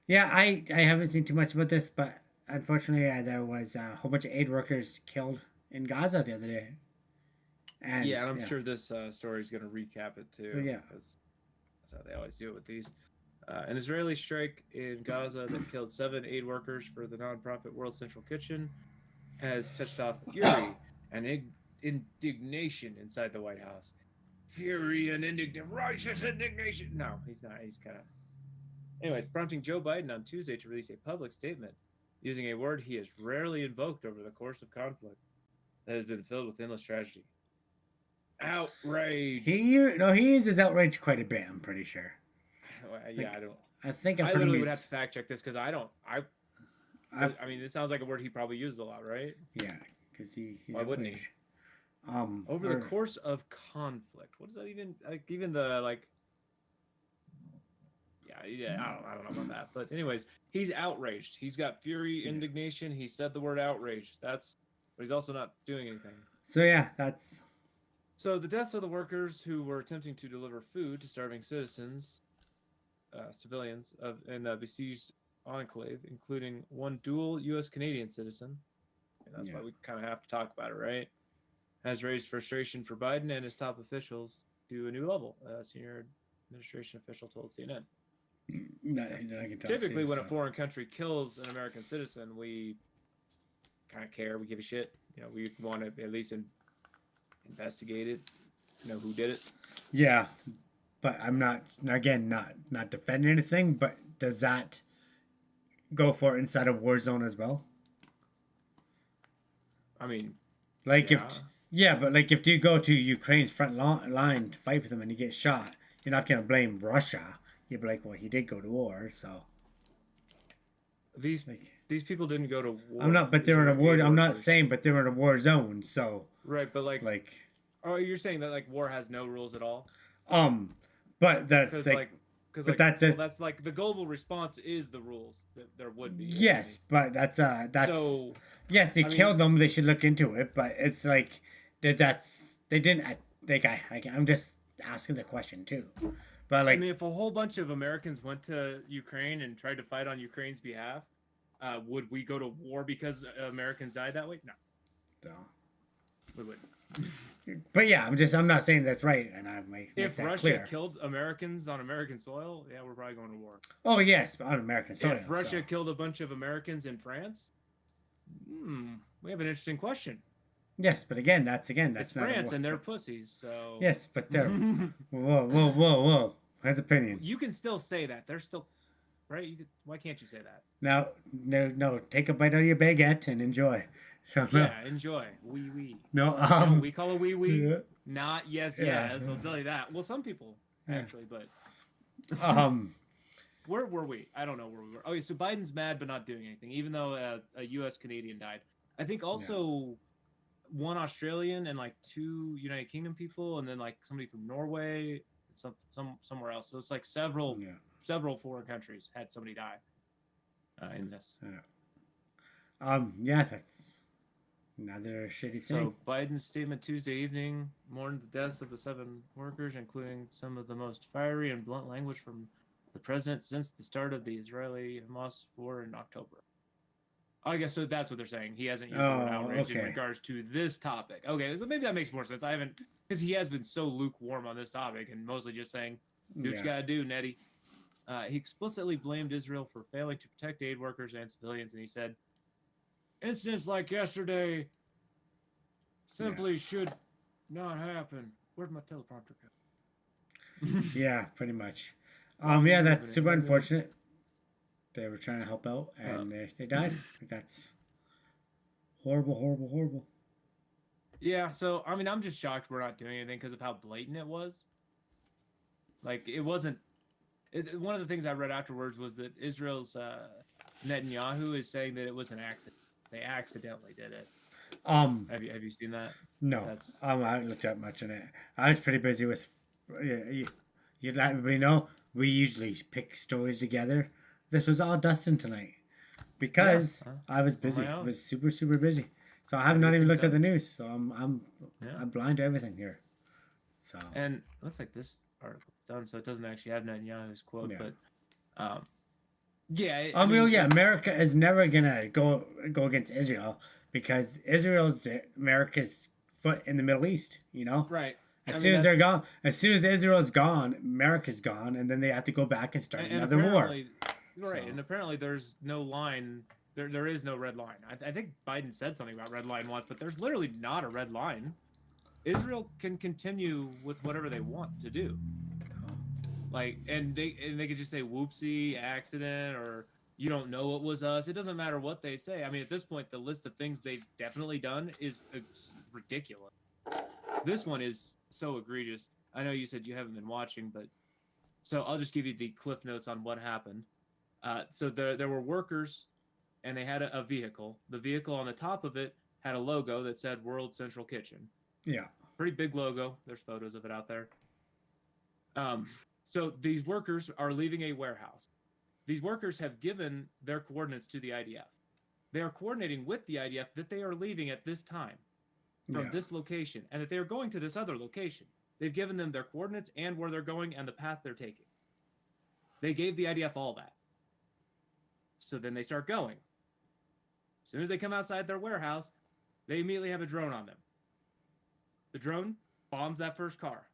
Yeah, I haven't seen too much about this, but unfortunately, there was a whole bunch of aid workers killed in Gaza the other day. And I'm sure this story is going to recap it too. So, yeah. That's how they always do it with these. An Israeli strike in Gaza that killed 7 aid workers for the nonprofit World Central Kitchen has touched off fury and indignation inside the White House. Fury and righteous indignation. No, he's not. He's kind of. Anyways, prompting Joe Biden on Tuesday to release a public statement using a word he has rarely invoked over the course of conflict. that has been filled with endless tragedy. Outrage. He uses outrage quite a bit. I'm pretty sure. Yeah, Like, I don't. I think I've I heard him literally would use. have to fact check this because I don't. I've I mean, this sounds like a word he probably uses a lot, right? yeah, because he's Why wouldn't he? outraged. Over the course of conflict. What does that even like? Even the like. Yeah. I don't know about that. But anyways, he's outraged. He's got fury, indignation. He said the word outraged. But he's also not doing anything. So yeah, that's. So the deaths of the workers who were attempting to deliver food to starving civilians in the besieged enclave, including one dual U.S. Canadian citizen, and that's why we kind of have to talk about it, right? Has raised frustration for Biden and his top officials to a new level. A senior administration official told CNN. Typically, when a foreign country kills an American citizen, we kind of care. We give a shit. We want to at least investigate it. Know who did it. Yeah, but I'm not defending anything. But does that go for inside a war zone as well? I mean, like if you go to Ukraine's front line to fight for them and you get shot, you're not gonna blame Russia. You'd be like, well, he did go to war, so. These people didn't go to war. I'm not, but they're in a war. I'm not saying, but they're in a war zone, so. Right, but oh, you're saying that war has no rules at all? But that's that's like the global response is the rules that there would be. Yes, but that's so. Yes, they killed them. They should look into it, but it's like they didn't. I'm just asking the question too. But I mean, if a whole bunch of Americans went to Ukraine and tried to fight on Ukraine's behalf, would we go to war because Americans died that way? No. We wouldn't. But yeah, I'm not saying that's right, and I make if that Russia clear. killed Americans on American soil, yeah, we're probably going to war. Oh yes, on American soil. If Russia killed a bunch of Americans in France, we have an interesting question. Yes, but again, that's it's not France, and they're pussies. So yes, but they're whoa. That's opinion. You can still say that. They're still right. Why can't you say that? Now, no. Take a bite out of your baguette and enjoy. So yeah, enjoy. Oui. No, we call it oui. Yeah. Not yes. I'll tell you that. Well, some people actually, but where were we? I don't know where we were. Okay, so Biden's mad but not doing anything, even though a U.S. Canadian died. I think also one Australian and like 2 United Kingdom people, and then like somebody from Norway, somewhere else. So it's like several foreign countries had somebody die in this. That's another shitty thing. So Biden's statement Tuesday evening mourned the deaths of the 7 workers, including some of the most fiery and blunt language from the president since the start of the Israeli-Hamas war in October. I guess so. That's what they're saying. He hasn't used the word outrage in regards to this topic. Okay, so maybe that makes more sense. I haven't, because he has been so lukewarm on this topic and mostly just saying, "Do what you gotta do, Nettie." He explicitly blamed Israel for failing to protect aid workers and civilians, and he said, "Incidents like yesterday simply should not happen." Where'd my teleprompter go? Yeah, pretty much. That's super unfortunate. They were trying to help out, and they died. That's horrible. Yeah, so, I mean, I'm just shocked we're not doing anything because of how blatant it was. Like, it wasn't... one of the things I read afterwards was that Israel's Netanyahu is saying that it was an accident. They accidentally did it. Have you seen that? No. I haven't looked up much on it. I was pretty busy with... You'd let everybody know, we usually pick stories together. This was all Dustin tonight because I was busy. I was super busy, so I have not even looked at the news. So I'm blind to everything here. So and it looks like this article's done, so it doesn't actually have Netanyahu's quote, but America is never gonna go against Israel because Israel's America's foot in the Middle East. Right. As soon as they're gone, as soon as Israel's gone, America's gone, and then they have to go back and start another war. Right, and apparently there's no line. There is no red line. I think Biden said something about red line once, but there's literally not a red line. Israel can continue with whatever they want to do. Like, and they could just say whoopsie, accident, or You don't know it was us. It doesn't matter what they say. I mean, at this point, the list of things they've definitely done is ridiculous. This one is so egregious. I know you said you haven't been watching, but so I'll just give you the cliff notes on what happened. So there were workers, and they had a vehicle. The vehicle on the top of it had a logo that said World Central Kitchen. Yeah. Pretty big logo. There's photos of it out there. So these workers are leaving a warehouse. These workers have given their coordinates to the IDF. They are coordinating with the IDF that they are leaving at this time from this location and that they are going to this other location. They've given them their coordinates and where they're going and the path they're taking. They gave the IDF all that. So then they start going. As soon as they come outside their warehouse, they immediately have a drone on them. The drone bombs that first car.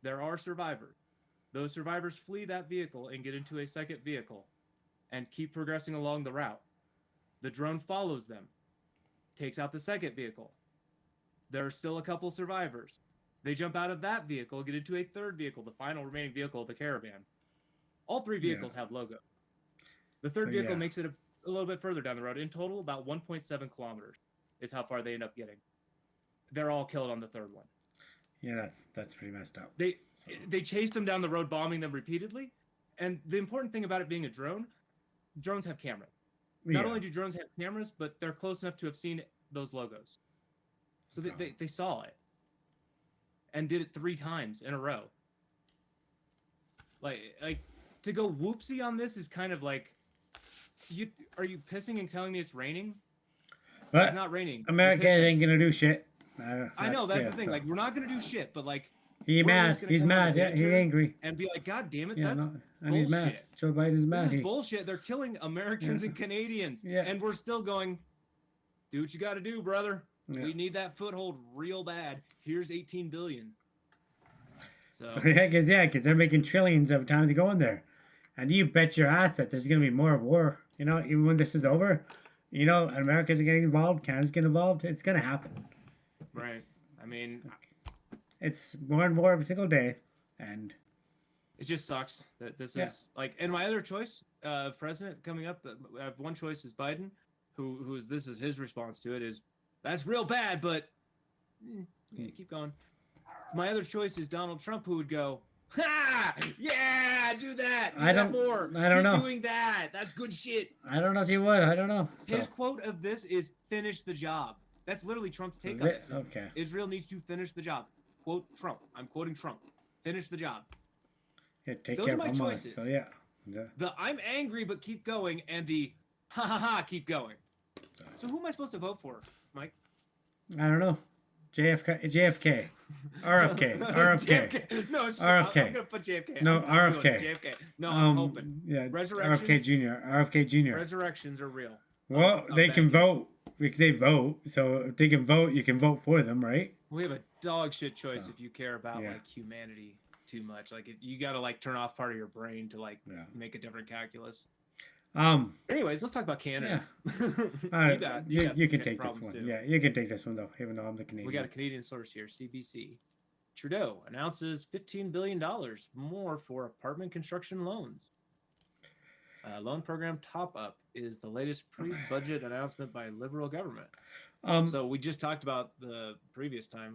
There are survivors. Those survivors flee that vehicle and get into a second vehicle and keep progressing along the route. The drone follows them, takes out the second vehicle. There are still a couple survivors. They jump out of that vehicle, get into a third vehicle, the final remaining vehicle of the caravan. All three vehicles have logos. The third vehicle makes it a little bit further down the road. In total, about 1.7 kilometers is how far they end up getting. They're all killed on the third one. Yeah, that's pretty messed up. They chased them down the road, bombing them repeatedly. And the important thing about it being a drone, drones have cameras. Not only do drones have cameras, but they're close enough to have seen those logos. So they saw it and did it 3 times in a row. Like to go whoopsie on this is kind of like, are you pissing and telling me it's raining? But it's not raining. America ain't gonna do shit. I know that's the thing. So. Like, we're not gonna do shit, but like, he's mad. He's mad. Yeah, he's angry. And be like, God damn it, that's and bullshit. He's mad. Joe Biden's mad. This is bullshit. They're killing Americans and Canadians, and we're still going. Do what you got to do, brother. Yeah. We need that foothold real bad. Here's 18 billion. So because they're making trillions every time they go in there, and you bet your ass that there's gonna be more war. You know, even when this is over, you know, America's getting involved, Canada's getting involved. It's gonna happen. Right. I mean, it's more and more every single day, and it just sucks that this is like. And my other choice, president coming up, I have one choice is Biden, this is his response to it is that's real bad, but keep going. My other choice is Donald Trump, who would go, ha, yeah, do that. I don't know. Keep doing that. That's good shit. I don't know if he would. I don't know. His quote of this is finish the job. That's literally Trump's take on this. Okay. Israel needs to finish the job. Quote Trump. I'm quoting Trump. Finish the job. Yeah, take care of Hamas. Choices. So yeah. The I'm angry but keep going and the ha ha ha keep going. So who am I supposed to vote for, Mike? I don't know. JFK. RFK. No, RFK. I'm gonna put JFK. No, RFK. JFK. No, I'm hoping. Yeah, Resurrections. RFK Jr. Resurrections are real. Well, they can vote. They vote, so if they can vote, you can vote for them, right? We have a dog shit choice if you care about like humanity too much. Like, if you got to like turn off part of your brain to like make a different calculus. Anyways, let's talk about Canada. Yeah. you can take this one. Too. Yeah, you can take this one though, even though I'm the Canadian. We got a Canadian source here, CBC. Trudeau announces $15 billion more for apartment construction loans. Loan program top up is the latest pre-budget announcement by Liberal government. So we just talked about the previous time,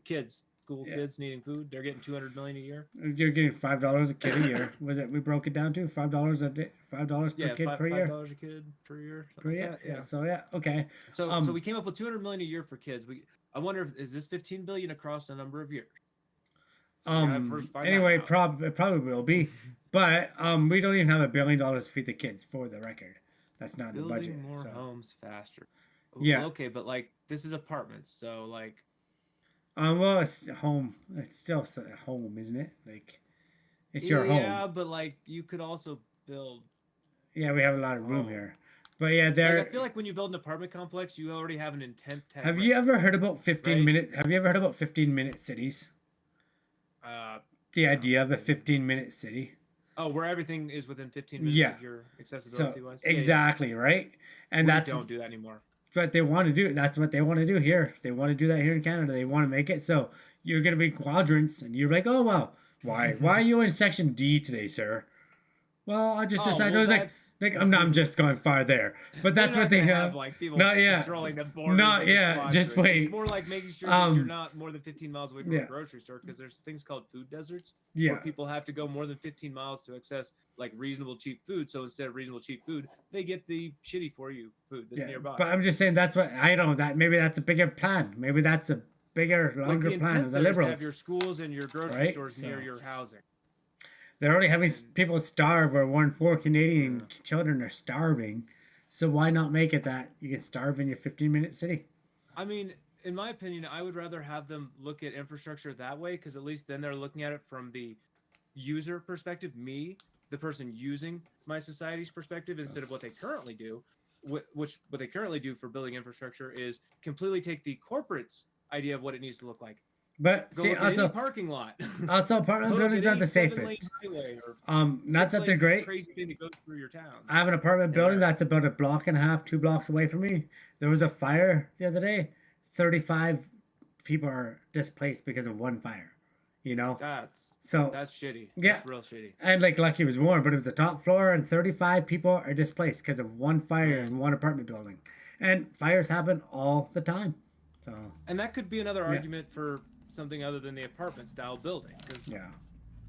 kids, school kids needing food. They're getting $200 million a year. You're getting $5 a kid a year. Was it? We broke it down to $5 a day, $5 per kid per year. $5 a kid per year. Per year. Like yeah. So okay. So we came up with $200 million a year for kids. I wonder is this $15 billion across a number of years? Anyway, it probably will be, but we don't even have $1 billion to feed the kids. For the record, that's not in the budget. Building more homes faster. Yeah. Okay, but like this is apartments, so like. Well, it's home. It's still a home, isn't it? Like, it's your home. Yeah, but like you could also build. Yeah, we have a lot of room here, but yeah, there. Like, I feel like when you build an apartment complex, you already have an intent tag. Have you ever heard about 15-minute? Have you ever heard about 15-minute cities? The idea of a 15-minute city. Oh, where everything is within 15 minutes of your accessibility wise. Exactly, right? And we don't do that anymore. What they want to do. That's what they want to do here. They want to do that here in Canada. They want to make it so you're going to be quadrants, and you're like, oh well, why are you in section D today, sir? Well, I just Oh, decided well, it was that's I'm just going far there, but they're that's what not they gonna have. have like people Not yet. patrolling the borders Not of the yet. Just quadrants. It's wait. more like making sure that you're Um, not more than 15 miles away from a yeah, grocery store because there's things called food deserts where yeah. people have to go more than 15 miles to access like reasonable cheap food. So instead of reasonable cheap food, they get the shitty for you food that's Yeah, nearby. but I'm just saying that's what I don't know that maybe that's a bigger plan. Maybe that's a bigger, Like longer the plan of intent the there is to have liberals, your schools and your grocery right? stores So near your housing. they're already having And people starve, where 1 in 4 Canadian yeah. children are starving. So why not make it that you can starve in your 15-minute city? I mean, in my opinion, I would rather have them look at infrastructure that way because at least then they're looking at it from the user perspective, me, the person using my society's perspective, instead of what they currently do. Which what they currently do for building infrastructure is completely take the corporate's idea of what it needs to look like. But Go see, look at any also, parking lot. apartment Go look buildings at aren't any the 7-lane safest. highway or Not that they're 6-lane great. crazy thing that goes through your town. I have an apartment And building that's about a block and a half, 2 blocks away from me. There was a fire the other day. 35 people are displaced because of one fire. You know, so that's shitty. yeah, That's real shitty. and like lucky it was warm, but it was the top floor, and 35 people are displaced because of one fire Man. in one apartment building, and fires happen all the time. So And that could be another yeah, argument for something other than the apartment style building because yeah.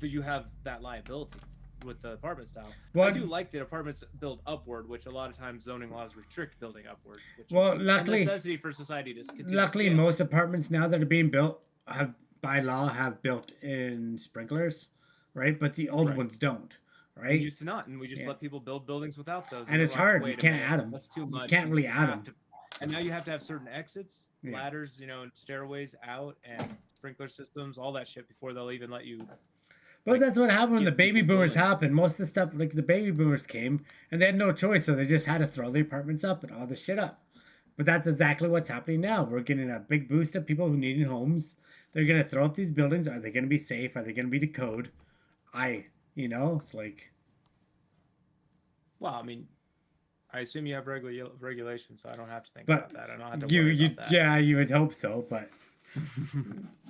you have that liability with the apartment style. Well, I do like that apartments build upward, which a lot of times zoning laws restrict building upward, which well, is luckily, a necessity for society to continue. luckily, to scale. most apartments now that are being built have by law have built-in sprinklers, right? But the old Right. ones don't, We right? used to not, and we just Yeah. let people build buildings without those. And it's the rough hard. way You to can't make add it. them. That's too You much. can't really You add have them. and now you have to have certain exits, Yeah. ladders, and stairways out, and sprinkler systems, all that shit before they'll even let you. But Like, that's what happened when the give baby people boomers buildings. happened. Most of the stuff, like the baby boomers came, and they had no choice, so they just had to throw the apartments up and all the shit up. But that's exactly what's happening now. We're getting a big boost of people who need homes. They're gonna throw up these buildings. Are they gonna be safe? Are they gonna be decode? It's like, Well, I mean, I assume you have regulations, so I don't have to think but about that. I don't have to you, worry you, about that. yeah, you would hope so, but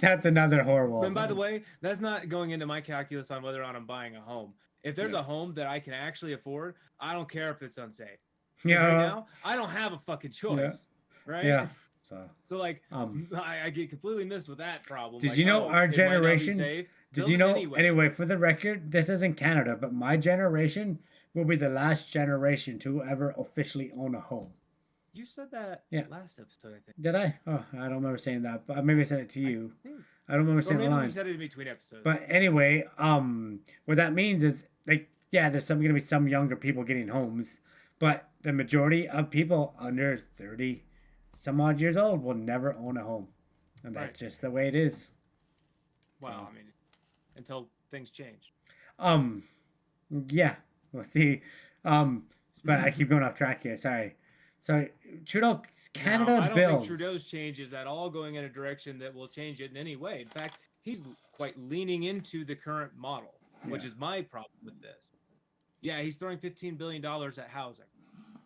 that's another horrible. And by the way, that's not going into my calculus on whether or not I'm buying a home. If there's Yeah. a home that I can actually afford, I don't care if it's unsafe. 'Cause Yeah. right now, I don't have a fucking choice. Right? Yeah. So like, Um, I get completely missed with that problem. Did Like, you know oh, our it might not be generation? safe. Did Build you it know? anyways. Anyway, for the record, this isn't Canada, but my generation will be the last generation to ever officially own a home. You said that Yeah. last episode, I think. Did I? Oh, I don't remember saying that, but maybe I said it to you. think. I don't remember Or saying the maybe we line. said it in between episodes. But anyway, what that means is like, yeah, there's gonna be some younger people getting homes, but the majority of people under 30 some odd years old will never own a home, and that's Right. just the way it is. Well, So, I mean, until things change. yeah, we'll see. But I keep going off track here. Sorry. So Trudeau, Canada No, I don't bills. think Trudeau's change is at all going in a direction that will change it in any way. In fact, he's quite leaning into the current model, which Yeah. is my problem with this. Yeah, he's throwing $15 billion at housing,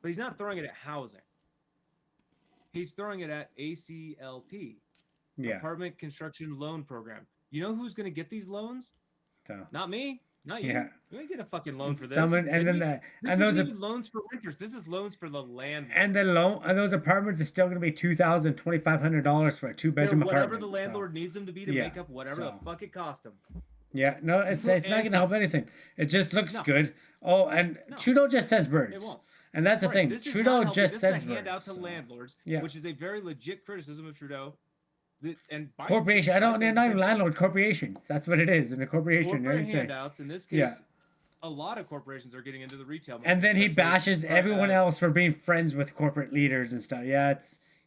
but he's not throwing it at housing. He's throwing it at ACLP, Yeah. Apartment Construction Loan Program. You know who's going to get these loans? So Not me. Not you. Yeah. You ain't get a fucking loan for this. someone, and then This and those isn't even loans for renters. This is loans for the landlord. and the loan and those apartments are still going to be $2,000-$2,500 for a They're two-bedroom whatever apartment. the landlord needs them to be to yeah, make up whatever the so- fuck it cost them. Yeah, no, it's not going to help anything. It just looks No. good. Oh, and No. Trudeau just says It words, wont. and that's the Right, thing. this is Trudeau not helping. just This says is a handout words. to so- landlords, yeah. which is a very legit criticism of Trudeau. And Biden- Corporation. I don't. Biden They're does not the even same thing. landlord. Corporations. That's what it is. In a corporation, Corporate right? So- handouts. In this case, Yeah. a lot of corporations are getting into the retail market. And then he especially, bashes everyone uh, else for being friends with corporate leaders and stuff. Yeah,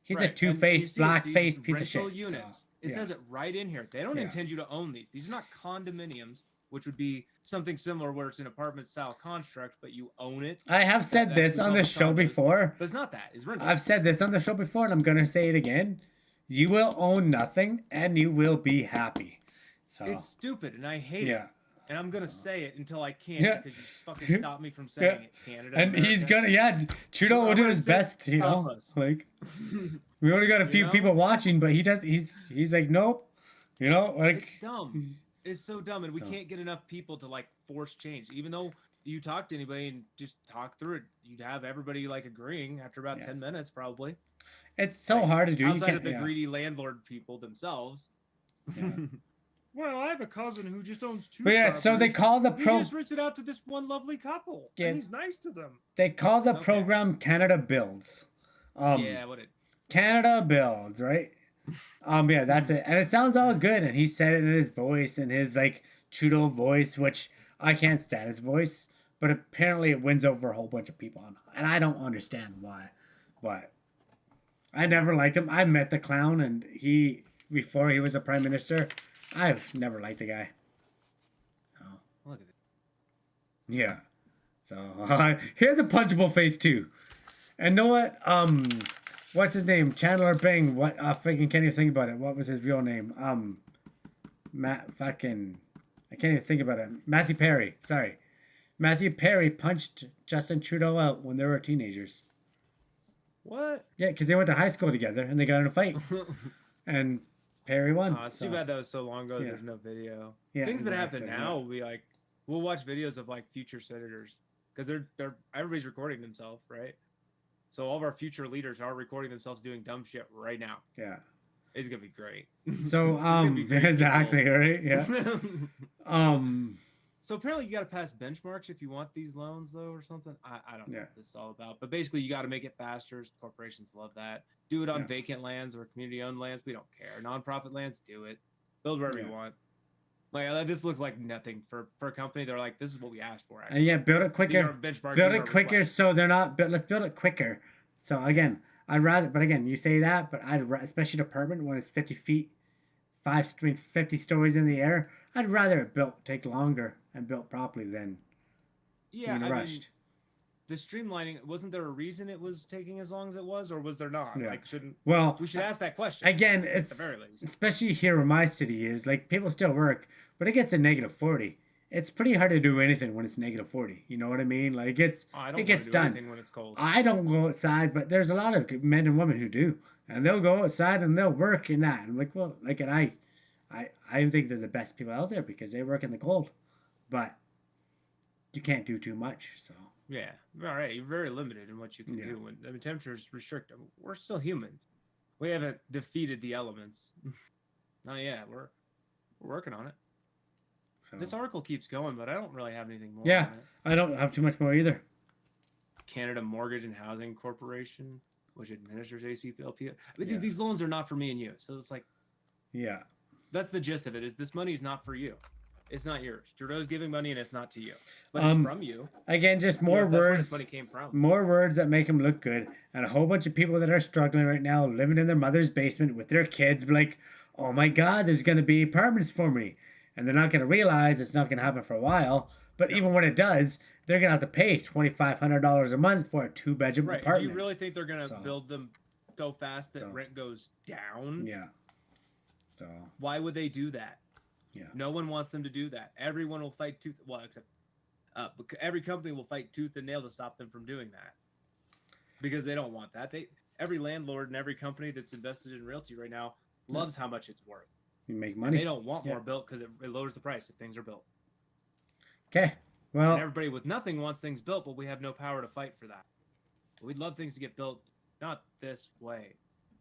he's right, a and you two-faced, see it, black-faced piece of rental shit. Units. So, It yeah. says it right in here. They don't Yeah. intend you to own these. These are not condominiums, which would be something similar where it's an apartment-style construct, but you own it. I have said That's this the on the public show condos. before. But it's not that. It's rental. I've said this on the show before, and I'm gonna say it again. You will own nothing, and you will be happy. So It's stupid, and I hate yeah, it. And I'm gonna say it until I can't Yeah. because you fucking stop me from saying Yeah. it, Canada. and he's America. gonna Trudeau will I'm do gonna his say best. You stop know, us. like we only got a You few know? people watching, but he does. He's like nope. It's Like dumb. It's so dumb, and we So- can't get enough people to like force change. Even though you talk to anybody and just talk through it, you'd have everybody like agreeing after about Yeah. 10 minutes, probably. It's so Like, hard to do. You outside can't, of the yeah. greedy landlord people themselves. Yeah. Well, I have a cousin who just owns 2 But yeah, so they properties. call the He pro. just rents it out to this one lovely couple, Yeah. and he's nice to them. They call the Okay. program Canada Builds. Yeah, what it? Canada Builds, right? Yeah, that's it. And it sounds all good. And he said it in his voice, in his like Trudeau voice, which I can't stand his voice. But apparently it wins over a whole bunch of people. And I don't understand why. But I never liked him. I met the clown, and before he was a prime minister, I've never liked the guy. So, Look at it. yeah. So, here's a punchable face, too. And know what? What's his name? Chandler Bing. What? Freaking can't even think about it. What was his real name? Matt fucking. I can't even think about it. Matthew Perry. Sorry. Matthew Perry punched Justin Trudeau out when they were teenagers. What? Yeah, because they went to high school together and they got in a fight. And Perry won. It's too bad that was so long ago. Yeah. There's no video. Yeah, Things that happen exactly, now will be like, we'll watch videos of like future senators because they're everybody's recording themselves, right? So all of our future leaders are recording themselves doing dumb shit right now. Yeah. It's gonna be great. So be great exactly, people. right? Yeah. So apparently you got to pass benchmarks if you want these loans, though, or something. I don't know what this is all about. But basically, you got to make it faster. Corporations love that. Do it on vacant lands or community-owned lands. We don't care. Nonprofit lands, do it. Build wherever you want. Like this looks like nothing for a company. They're like, this is what we asked for. Actually. And yeah, build it quicker. These are benchmarks. Build it quicker, so they're not. Let's build it quicker. So again, I'd rather. But again, you say that, but especially an apartment when it's 50 feet, 50 stories in the air. I'd rather it take longer and built properly than being rushed. Mean, the streamlining, wasn't there a reason it was taking as long as it was, or was there not? Yeah. Like, we should ask that question again. At the very least. Especially here where my city is, like people still work, but it gets to -40. It's pretty hard to do anything when it's -40. You know what I mean? Like it gets done. When it's cold. I don't go outside, but there's a lot of men and women who do, and they'll go outside and they'll work in that. I'm like, well, like, and I think they're the best people out there because they work in the cold, but you can't do too much. So yeah, all right, you're very limited in what you can do. When temperatures restrict them, we're still humans. We haven't defeated the elements. Not yet. We're working on it. So this article keeps going, but I don't really have anything more. Yeah, on it. I don't have too much more either. Canada Mortgage and Housing Corporation, which administers ACLP. I mean, these loans are not for me and you, so it's like, yeah. That's the gist of it. Is this money is not for you. It's not yours. Trudeau's giving money and it's not to you. But it's from you. Again, just more words. That's where this money came from. More words that make him look good. And a whole bunch of people that are struggling right now, living in their mother's basement with their kids, be like, oh my God, there's going to be apartments for me. And they're not going to realize it's not going to happen for a while. But even when it does, they're going to have to pay $2,500 a month for a 2-bedroom apartment. Do you really think they're going to build them so fast that rent goes down? Yeah. So why would they do that? Yeah. No one wants them to do that. Everyone will fight tooth. Well, except every company will fight tooth and nail to stop them from doing that because they don't want that. Every landlord and every company that's invested in realty right now loves how much it's worth. You make money. And they don't want more built because it lowers the price if things are built. Okay. Well, and everybody with nothing wants things built, but we have no power to fight for that. We'd love things to get built, not this way.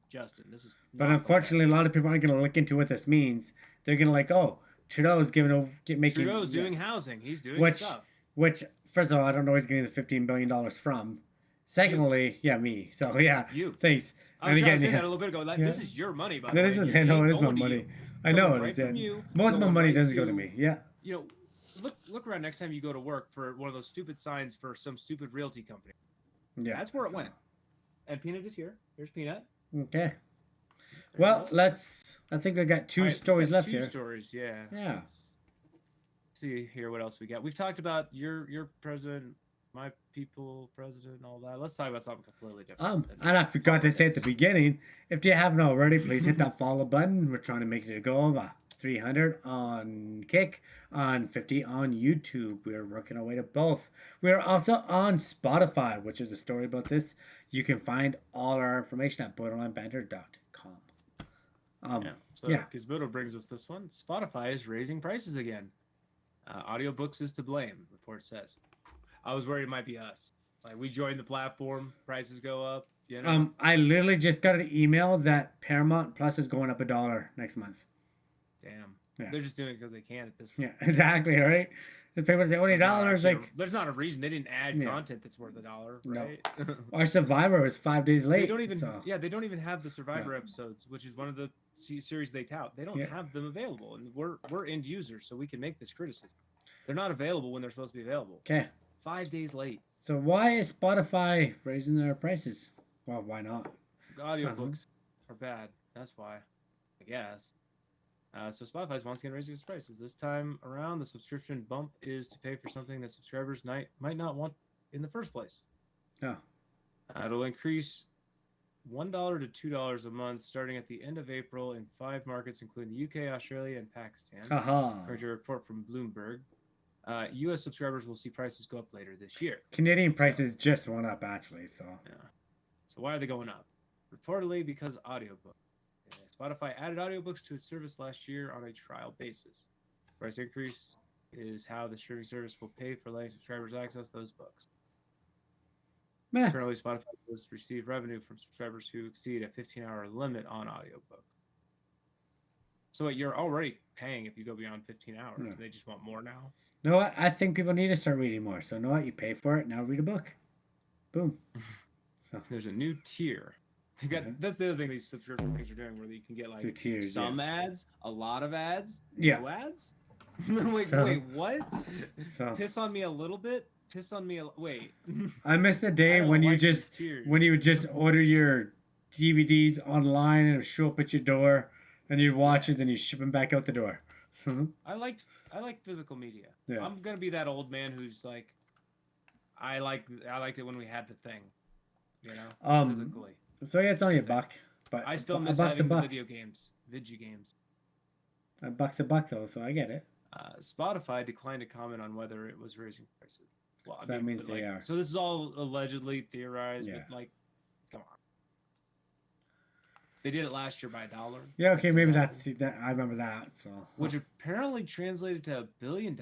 Justin, this is. But unfortunately, a lot of people aren't going to look into what this means. They're going to like, oh, Trudeau's making. Trudeau's doing housing. He's doing stuff. Which, first of all, I don't know where he's getting the $15 billion from. Secondly, me. So yeah, you. Thanks. I was trying to say that a little bit ago. Like, this is your money, by the way. It is my money. I know it is. Most of my money doesn't go to me. Yeah. You know, look around next time you go to work for one of those stupid signs for some stupid realty company. Yeah. That's where it went. And Peanut is here. Here's Peanut. Okay. Well, I think we got two stories left here. Two stories, yeah. Yeah. Let's see here what else we got. We've talked about your president, my people, president, and all that. Let's talk about something completely different. And I forgot to say at the beginning, if you haven't already, please hit that follow button. We're trying to make it a goal of 300 on Kick, on 50 on YouTube. We're working our way to both. We're also on Spotify, which is a story about this. You can find all our information at borderlinebanter.com. Gizmodo brings us this one. Spotify is raising prices again. Audiobooks is to blame, report says. I was worried it might be us. Like we joined the platform, prices go up. You know. I literally just got an email that Paramount Plus is going up $1 next month. Damn. Yeah. They're just doing it because they can at this point. Yeah, exactly, right? The people say $20, like there's not a reason they didn't add Yeah. content that's worth $1, No. right? our Survivor was 5 days late. They don't even so. they don't even have the Survivor Yeah. episodes, which is one of the series they tout. They don't Yeah. have them available, and we're end users, so we can make this criticism. They're not available when they're supposed to be available. Okay. 5 days late. So why is Spotify raising their prices? Well, why not? Audiobooks are bad. That's why, I guess. So Spotify's once again raising its prices. This time around, the subscription bump is to pay for something that subscribers might not want in the first place. Oh. It'll increase $1 to $2 a month starting at the end of April in 5 markets, including the UK, Australia, and Pakistan. According to a report from Bloomberg. U.S. subscribers will see prices go up later this year. Canadian prices just went up, actually. So. Yeah. So why are they going up? Reportedly because audiobooks. Spotify added audiobooks to its service last year on a trial basis. Price increase is how the streaming service will pay for letting subscribers access those books. Meh. Currently, Spotify does receive revenue from subscribers who exceed a 15-hour limit on audiobooks. So you're already paying if you go beyond 15 hours. Yeah. They just want more now. No, I think people need to start reading more. So, you know what? You pay for it. Now read a book. Boom. So there's a new tier. That's the other thing these subscription things are doing, where you can get like tiers, some ads, a lot of ads, Yeah. no ads. Wait, what? So Piss on me a little bit. Piss on me. Wait. I miss the day when you just order your DVDs online and it would show up at your door, and you'd watch it, then you ship them back out the door. So I liked physical media. Yeah. I'm gonna be that old man who's like, I liked it when we had the thing, you know, physically. So yeah, it's only $1, but I still miss $1 having the video games. $1 a buck though, so I get it. Spotify declined to comment on whether it was raising prices. Well, So that means they are. So this is all allegedly theorized, Yeah. but like, come on. They did it last year by $1. Yeah, okay, maybe that's that. I remember that. So which apparently translated to $1 billion.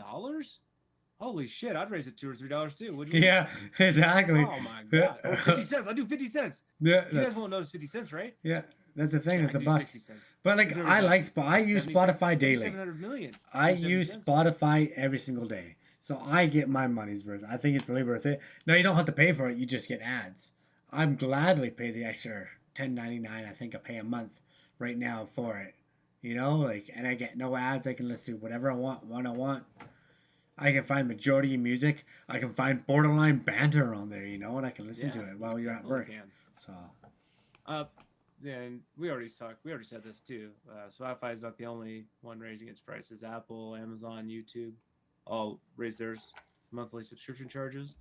Holy shit! I'd raise it $2 or $3 too. Wouldn't you? Yeah, exactly. Oh my god! Or 50 cents. I do 50 cents. Yeah, you guys won't notice 50 cents, right? Yeah, that's the thing. Shit, It's $1. 60 cents. But like, I use Spotify daily. 700 million. I use Spotify every single day, so I get my money's worth. I think it's really worth it. Now you don't have to pay for it; you just get ads. I'm gladly pay the extra $10.99. I think I pay a month right now for it. You know, like, and I get no ads. I can listen to whatever I want, when I want. I can find majority of music. I can find borderline banter on there, you know, and I can listen to it while you're at work. So, yeah, and we already said this too. Spotify is not the only one raising its prices. Apple, Amazon, YouTube, all raised theirs monthly subscription charges.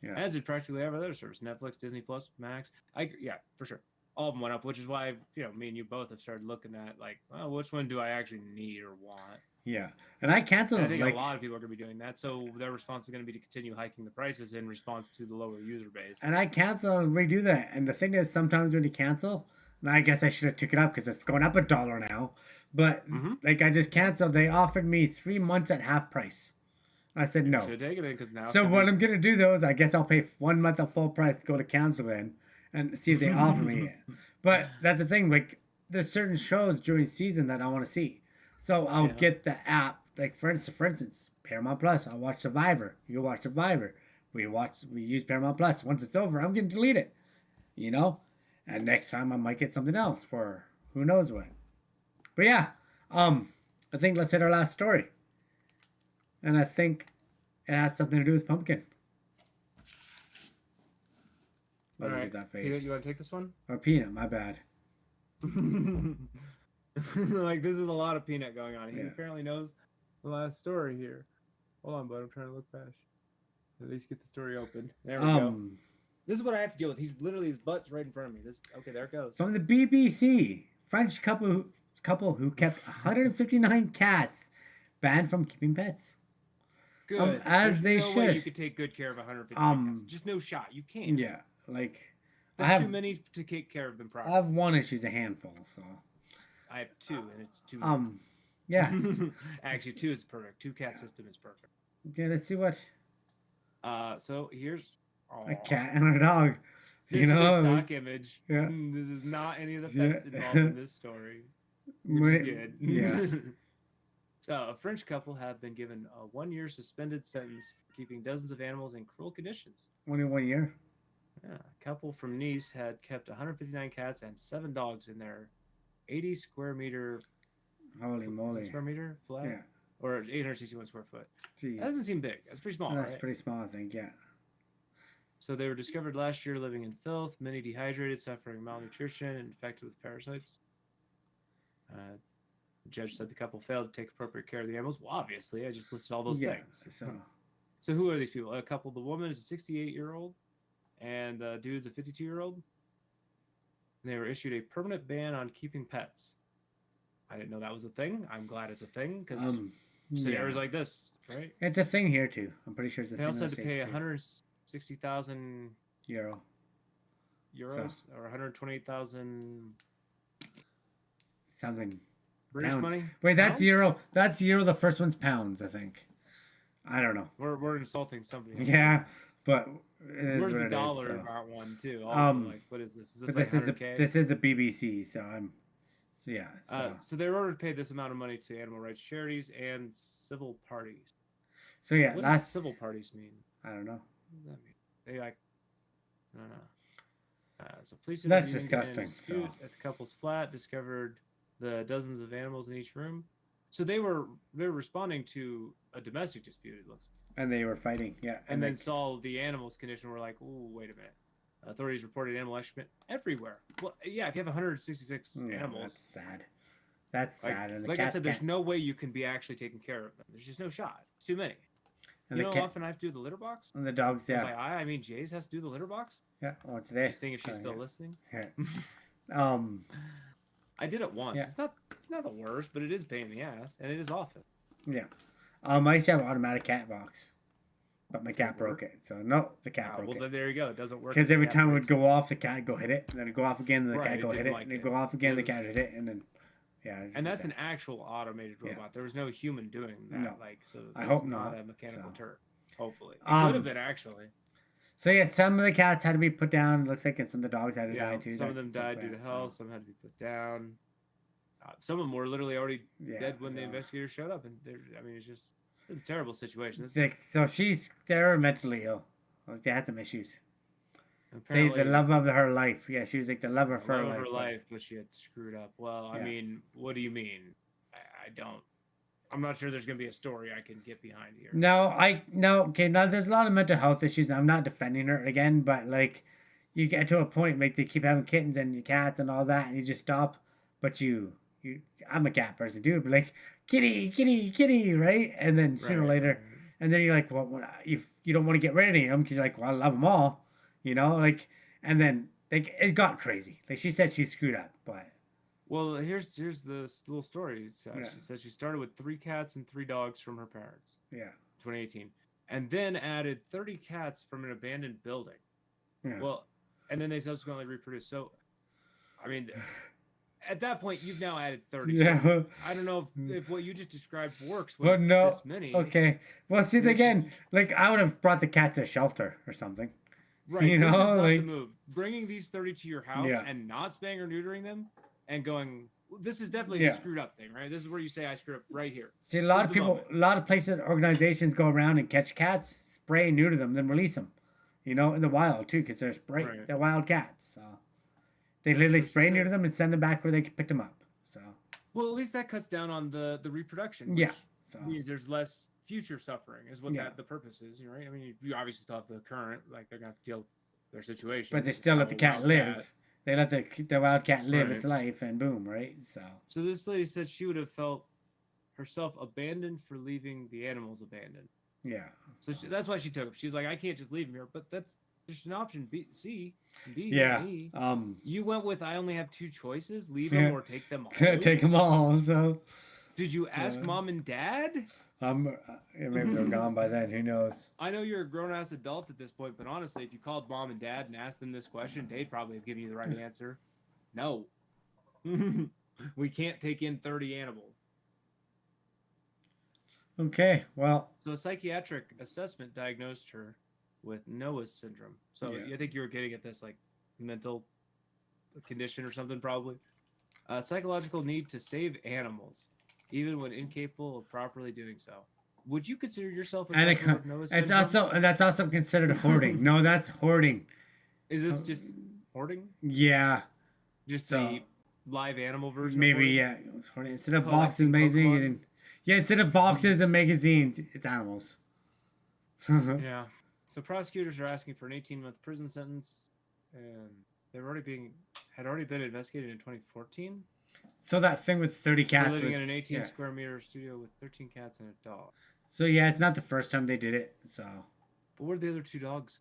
Yeah. As did practically every other service: Netflix, Disney Plus, Max. Yeah, for sure. All of them went up, which is why me and you both have started looking at like, well, which one do I actually need or want? Yeah, and I canceled. I think a lot of people are going to be doing that, so their response is going to be to continue hiking the prices in response to the lower user base. And I cancel and redo that. And the thing is, sometimes when you cancel, and I guess I should have took it up because it's going up $1 now. But like I just canceled. They offered me 3 months at half price. I said no. Should take it in, 'cause now so what I'm gonna do though is I guess I'll pay 1 month at full price to go to cancel in and see if they offer me it. But that's the thing. Like there's certain shows during season that I want to see. So I'll get the app. Like for instance, Paramount Plus. I'll watch Survivor. You watch Survivor. We use Paramount Plus. Once it's over, I'm gonna delete it. You know, and next time I might get something else for who knows what. But yeah, I think let's hit our last story. And I think it has something to do with pumpkin. All right. That face. You want to take this one? Or peanut? My bad. Like this is a lot of peanut going on. He apparently knows the last story here. Hold on, bud. I'm trying to look past. At least get the story open. There we go. This is what I have to deal with. His butt's right in front of me. Okay, there it goes. From the BBC, French couple who kept 159 cats banned from keeping pets. Good. As they should. Way you could take good care of 159 cats. Just no shot. You can't. Yeah, like there's too many to take care of them properly. I have one and she's a handful, so I have two and it's too many. Yeah. Actually, 2 is perfect. 2 cat system is perfect. Okay, let's see what So here's A aw. cat and a dog. This You is a know, stock image. yeah, This is not any of the yeah. pets involved in this story, which is Yeah. good. So, a French couple have been given a 1 year suspended sentence for keeping dozens of animals in cruel conditions. Only 1 year. Yeah, a couple from Nice had kept 159 cats and 7 dogs in their 80 square meter, Holy is that moly. square meter flat? Yeah. Or 861 square foot. That Jeez. doesn't seem big. That's pretty small, That's right? pretty small, I think. Yeah. So, they were discovered last year living in filth, many dehydrated, suffering malnutrition, and infected with parasites. Uh, the judge said the couple failed to take appropriate care of the animals. Well, obviously, I just listed all those Yeah. things. So. So, who are these people? A couple, the woman is a 68-year-old, and dude's a 52-year-old. And they were issued a permanent ban on keeping pets. I didn't know that was a thing. I'm glad it's a thing because scenarios Yeah. like this, right? It's a thing here too. I'm pretty sure it's a They thing in also the had to pay States too. 160,000 Euro. euros or 128,000 Something. British Pounds. money. Wait, that's Pounds? euro. That's euro. The first one's pounds, I think. I don't know. We're insulting somebody. Yeah, but it is Where's what the it dollar is. So. amount one too? Also, like, what is this? Is But this like this is 100K? this is the BBC, so I'm. So yeah. So they were ordered to pay this amount of money to animal rights charities and civil parties. So yeah, What does civil parties mean? I don't know. What does that mean? They like, I don't know. So police That's intervened in disgusting, a dispute so. at the couple's flat, discovered the dozens of animals in each room. So they were responding to a domestic dispute. It looks. And they were fighting, yeah. And then saw the animal's condition. Were like, oh, wait a minute. Authorities reported animal excrement everywhere. Well, yeah, if you have 166 animals, that's sad. That's sad. And the like I said, there's no way you can be actually taking care of them. There's just no shot. It's too many. And you know how often I have to do the litter box? And the dogs, yeah. By I mean Jays has to do the litter box. Yeah, well, today. She's seeing if she's still listening. Yeah. I did it once. Yeah. It's not the worst, but it is a pain in the ass, and it is often. Yeah. I used to have an automatic cat box, but my cat broke it. So no, the cat broke it. Well, there you go. It doesn't work. Because every time it would go off, the cat would go hit it, and then it'd go off again, and the cat go hit it, and it'd go off again, the cat would hit it, and then yeah. And that's an actual automated robot. Yeah. There was no human doing that. No. So I hope not. A mechanical turret. Hopefully, it could have been actually. So yeah, some of the cats had to be put down. It looks like, and some of the dogs had to die too. Some of them died due to health. Some had to be put down. Some of them were literally already dead when the investigators showed up, and it's a terrible situation. So they're mentally ill. Like they had some issues. The love of her life. Yeah, she was like the love of her life. But she had screwed up. Well, I mean, what do you mean? I don't. I'm not sure there's gonna be a story I can get behind here. Okay, now there's a lot of mental health issues. I'm not defending her again, but like, you get to a point like they keep having kittens and cats and all that, and you just stop. But I'm a cat person, dude. But like, kitty, right? And then sooner or later, and then you're like, well, if you don't want to get rid of any of them because you're like, well, I love them all, you know, like, and then like it got crazy. Like she said, she screwed up, but. Well, here's the little story. She says she started with 3 cats and 3 dogs from her parents. Yeah. 2018, and then added 30 cats from an abandoned building. Yeah. Well, and then they subsequently reproduced. So, I mean, at that point, you've now added 30. Yeah. So I don't know if what you just described works with this many. Okay. Well, see, again, like I would have brought the cat to a shelter or something. Right. You know, this is not the move. Bringing these 30 to your house and not spaying or neutering them. And going, this is definitely a screwed up thing, right? This is where you say I screwed up right here. See, a lot of places, organizations go around and catch cats, spray and neuter them, then release them. You know, in the wild too, because they're wild cats. So they literally spray and neuter them and send them back where they picked them up. So. Well, at least that cuts down on the reproduction. Which means there's less future suffering, is what the purpose is, right? I mean, you obviously still have the current, like they're gonna have to deal with their situation. But they still let the cat live. They let the wild cat live its life, and boom, right? So this lady said she would have felt herself abandoned for leaving the animals abandoned. Yeah. So that's why she took them. She's like, I can't just leave them here. But that's just an option. C, D, yeah. E. You went with I only have 2 choices: leave them or take them all. Take them all. So. Did you ask mom and dad? Maybe they're gone by then. Who knows? I know you're a grown-ass adult at this point, but honestly, if you called mom and dad and asked them this question, they'd probably have given you the right answer. No. We can't take in 30 animals. Okay, well. So a psychiatric assessment diagnosed her with Noah's syndrome. So Yeah. I think you were getting at this like mental condition or something, probably. Psychological need to save animals, even when incapable of properly doing so. Would you consider yourself a And sufferer of Noah's it's syndrome? also and that's also considered hoarding. No, that's hoarding. Is this Uh, just hoarding? Yeah. Just So the live animal version of maybe hoarding? yeah, hoarding. Instead of boxes, Collecting Pokemon? magazines. Yeah, instead of boxes and magazines, it's animals. Yeah. So prosecutors are asking for an 18-month prison sentence, and they're already being had already been investigated in 2014 So that thing with 30 for cats living was in an 18 yeah. square meter studio with 13 cats and a dog. So yeah, it's not the first time they did it. So But where are the other two dogs?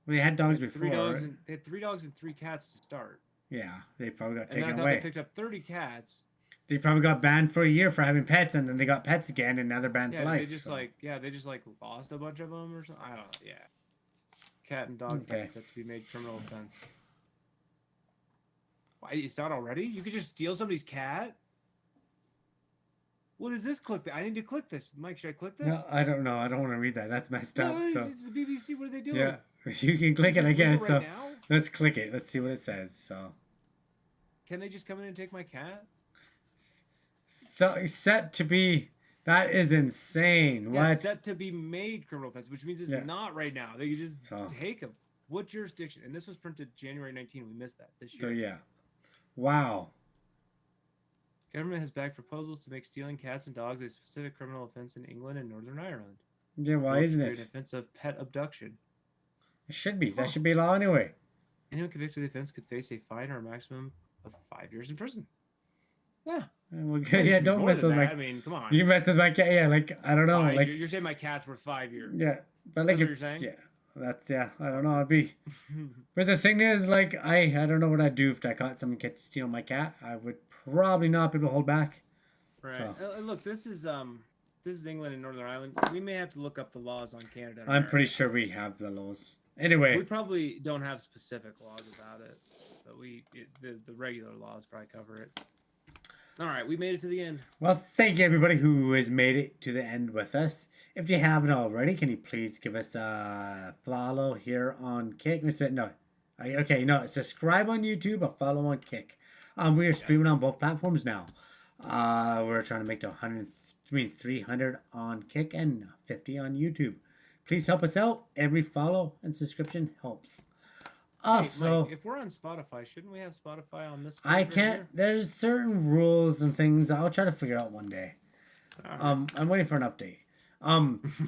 well, they had They dogs had before. three dogs Right? and they had 3 dogs and 3 cats to start. Yeah, they probably got And then I taken thought they away. picked up 30 cats. They probably got banned for a year for having pets, and then they got pets again, and now they're banned for Yeah, did they life. just So. they just like lost a bunch of them or something. I don't know. Yeah, cat and dog Okay. pets set to be made criminal offense. Why? It's not already? You could just steal somebody's cat. What is this click? I need to click this. Mike, should I click this? No, I don't know. I don't want to read that. That's messed up. No, So it's the BBC. What are they doing? yeah, you can click Is it, I this legal guess. right So now? let's click it. Let's see what it says. So Can they just come in and take my cat? set to be. That is insane. Yeah, What? set to be made criminal offense, which means it's Yeah. not right now. They can just So take them. What jurisdiction? And this was printed January 19. We missed that this year. so yeah. Wow. Government has backed proposals to make stealing cats and dogs a specific criminal offense in England and Northern Ireland. Yeah. Why Both isn't create an it? offense of pet abduction. It should be. Huh. That should be law anyway. Anyone convicted of the offense could face a fine or a maximum of 5 years in prison. Yeah. Well, Well, good. it Yeah. should be Don't more mess than with that. my. I mean, come on. You mess with my cat. Yeah. Like I don't know. Fine, Like you're saying my cat's worth 5 years. yeah. But like That's what it, you're saying? yeah. That's yeah. I don't know. I'd be. But the thing is, like, I don't know what I'd do if I caught someone steal my cat. I would probably not be able to hold back. Right. So. And look, this is England and Northern Ireland. We may have to look up the laws on Canada. And I'm pretty America. sure we have the laws. Anyway, We probably don't have specific laws about it, but the regular laws probably cover it. All right, we made it to the end. well, thank you everybody who has made it to the end with us. If you haven't already, can you please give us a follow here on Kick? Subscribe on YouTube, a follow on Kick. We are streaming on both platforms now. We're trying to make to 300 on Kick and 50 on YouTube. Please help us out. Every follow and subscription helps. Hey, Also, Mike, if we're on Spotify, shouldn't we have Spotify on this? I feed right can't. here? There's certain rules and things I'll try to figure out one day. All right. I'm waiting for an update.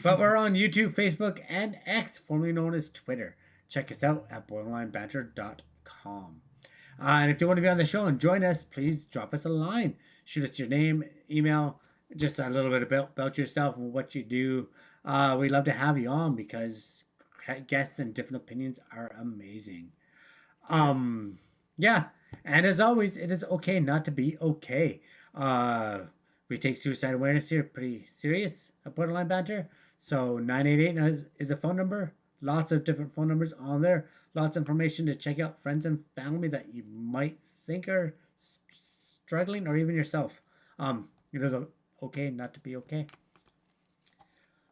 But we're on YouTube, Facebook, and X, formerly known as Twitter. Check us out at borderlinebanter.com. And if you want to be on the show and join us, please drop us a line. Shoot us your name, email, just a little bit about yourself and what you do. We'd love to have you on because guests and different opinions are amazing. Yeah. And as always, it is okay not to be okay. We take suicide awareness here pretty serious at Borderline Banter. So 988 is a phone number. Lots of different phone numbers on there. Lots of information to check out friends and family that you might think are struggling, or even yourself. It is okay not to be okay.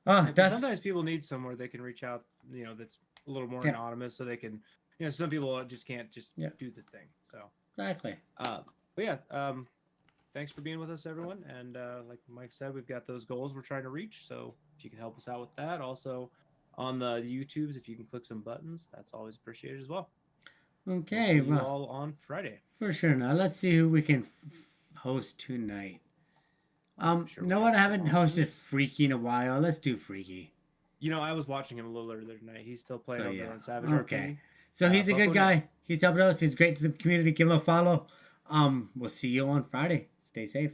But sometimes people need somewhere they can reach out, that's a little more Yeah. anonymous, so they can, some people just can't Yeah. do the thing. So, Exactly. but yeah, thanks for being with us, everyone. And like Mike said, we've got those goals we're trying to reach. So if you can help us out with that, also on the YouTubes, if you can click some buttons, that's always appreciated as well. Okay. We'll see you Well, all on Friday. for sure. Now let's see who we can host tonight. Sure, No we one, I have haven't some hosted options. Freaky in a while. Let's do Freaky. I was watching him a little earlier tonight. He's still playing So, over yeah. there on Savage Okay. Arcade. So he's a Buffalo good guy. He's helped us. He's great to the community. Give him a follow. We'll see you on Friday. Stay safe.